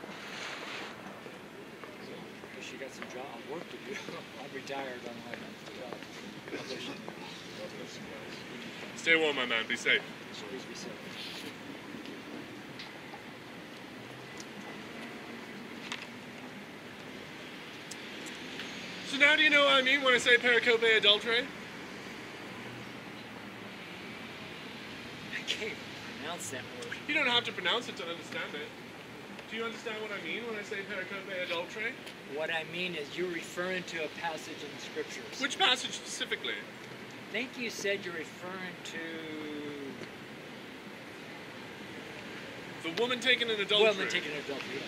Because you got some work to do. I'm retired. I don't have God bless you. God bless you guys. Stay warm, my man. Be safe. Please be safe. So now do you know what I mean when I say pericope adultery? I can't pronounce that word. You don't have to pronounce it to understand it. Do you understand what I mean when I say pericope adultery? What I mean is you're referring to a passage in the scriptures. Which passage specifically? I think you said you're referring to The woman taken in adultery. woman taking adultery.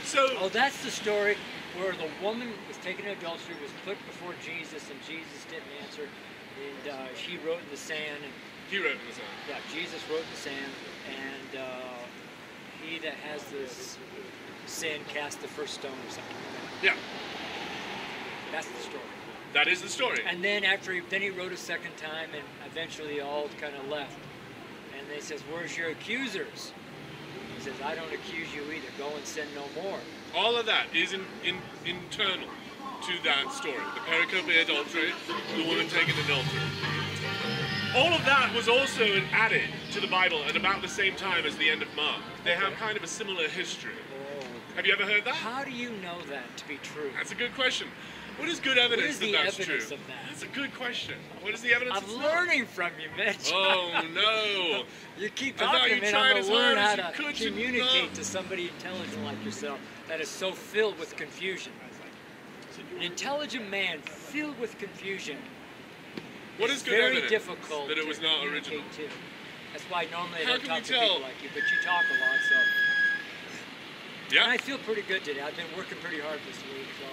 So, Oh, that's the story where the woman was taken in adultery, was put before Jesus, and Jesus didn't answer, and she wrote in the sand, and he wrote in the sand. yeah, Jesus wrote in the sand, and he that has this sin cast the first stone or something. Yeah, That's the story. that is the story. And then he wrote a second time, and eventually all kind of left. then he says, "Where's your accusers?" He says, "I don't accuse you either. Go and sin no more." All of that is internal to that story. The pericope adultery, the woman taken adultery. All of that was also added to the Bible at about the same time as the end of Mark. They have kind of a similar history. Oh. Have you ever heard that? How do you know that to be true? That's a good question. What is good evidence that that's true? What is the evidence of that? That's a good question. What is the evidence? I'm learning from you, Mitch. Oh no! You keep I thought talking, you man. tried I'm as gonna learn hard how as you to could to communicate not. to somebody intelligent like yourself that is so filled with confusion. An intelligent man filled with confusion. What is good very evidence difficult that it was to not communicate original? to. That's why normally I How don't can talk we to tell? people like you, but you talk a lot, so. Yeah. And I feel pretty good today. I've been working pretty hard this week, so.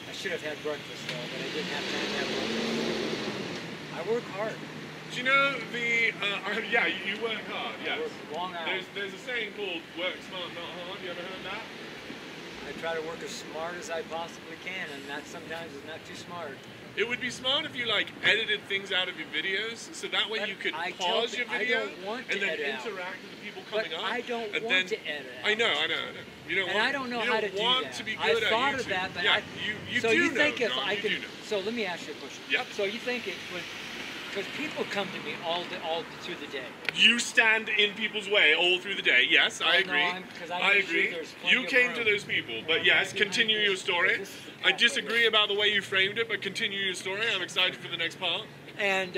I should have had breakfast though, but I didn't have time to have breakfast. I work hard. Do you know the? Yeah, you work hard. I Yes. work long hours. There's a saying called "work smart, not hard." You ever heard that? I try to work as smart as I possibly can, and that sometimes is not too smart. It would be smart if you like edited things out of your videos, so that way But you could I pause tell your pe- I video don't want and to then edit out. interact with the people But coming up. I don't and want then, to edit out. I know. You don't And want. I don't know you how don't to do want that. to be I've good at thought YouTube. of that, but yeah, I, you so do you know, think if John, I you could, do know. so let me ask you a question. Yep. So you think it would, because people come to me all through the day. You stand in people's way all through the day. Yes, I Well, no, agree. 'cause I I make sure agree. there's plenty You of came room. to those people, You but know, yes, right behind continue this- your story. this is the I pathway. disagree about the way you framed it, but continue your story. I'm excited for the next part. And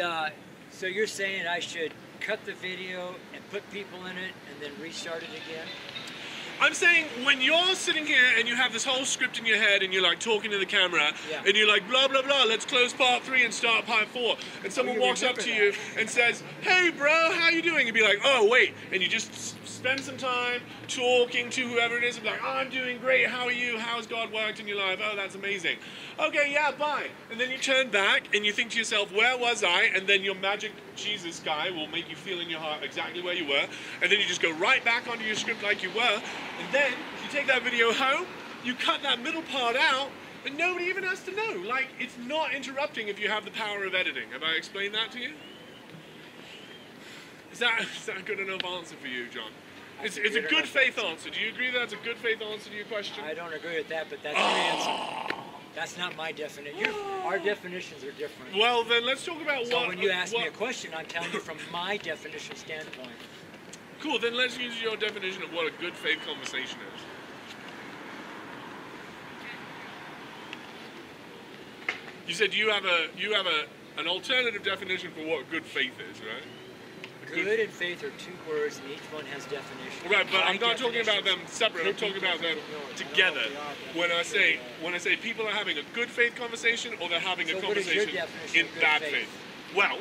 so you're saying I should cut the video and put people in it and then restart it again? I'm saying when you're sitting here and you have this whole script in your head and you're like talking to the camera Yeah. and you're like blah blah blah, let's close part 3 and start part 4, and someone you walks up remember to you and says, "Hey bro, how you doing?" You'd be like, "Oh wait," and you just spend some time talking to whoever it is and be like, "Oh, I'm doing great, how are you? How's God worked in your life? Oh, that's amazing. Okay, yeah, bye." And then you turn back and you think to yourself, "Where was I?" And then your magic Jesus guy will make you feel in your heart exactly where you were, and then you just go right back onto your script like you were, and then you take that video home, you cut that middle part out, and nobody even has to know. Like, it's not interrupting if you have the power of editing. Have I explained that to you? Is that a good enough answer for you, John? It's a good faith answer. Do you agree that's a good faith answer to your question? I don't agree with that, but that's your answer. That's not my definition. Our definitions are different. Well, then let's talk about So what... when you ask me a what- question, I'm telling you from my definition standpoint. Cool, then let's use your definition of what a good faith conversation is. You said you have an alternative definition for what good faith is, right? Good and faith are two words, and each one has definition. Right, but My I'm not talking about them definitions separate. I'm could be talking about them different than yours. together. I don't know if they are, When but I say people are having a good faith conversation, or they're having So a what is your conversation definition in of good bad faith? faith. Well,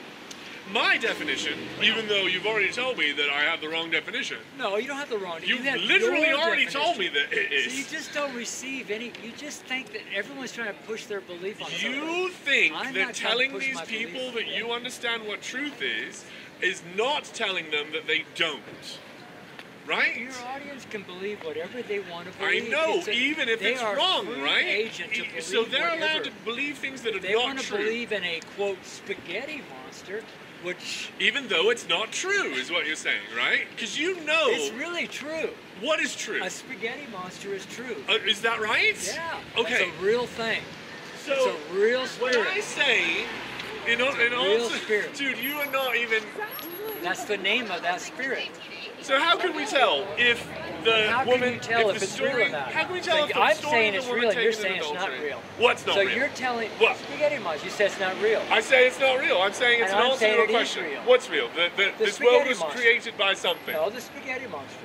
my definition, even though you've already told me that I have the wrong definition, No, you don't have the wrong. you have literally your already definition. told me that it So you is. just don't receive any. You just think that everyone's trying to push their belief on something. You think I'm that not trying to telling push these my people belief. that you understand what truth is not telling them that they don't. Right? Your audience can believe whatever they want to I believe. know, It's a- even if they it's are wrong, free right? agent to believe So they're allowed whatever. to believe things that are They not want to true. believe in a quote spaghetti monster, which Even though it's not true, is what you're saying, right? Because you know it's really true. what is true. A spaghetti monster is true. Is that right? Yeah. Okay. It's a real thing. So it's a real when spirit. I say, in real answer, spirit. dude, you are not even. That's the name of that spirit. So how can we tell if the How woman, can you tell if if the it's story, real or not? how can we tell So if the I'm story saying of it's the woman real, and you're taken in saying it's not adultery- real. What's not So real? you're telling What? spaghetti monster. You said it's not real. I say it's not real. I'm saying it's And an I'm answer to saying a it is question. real. What's real? This world spaghetti was monster. created by something. No, the spaghetti monster.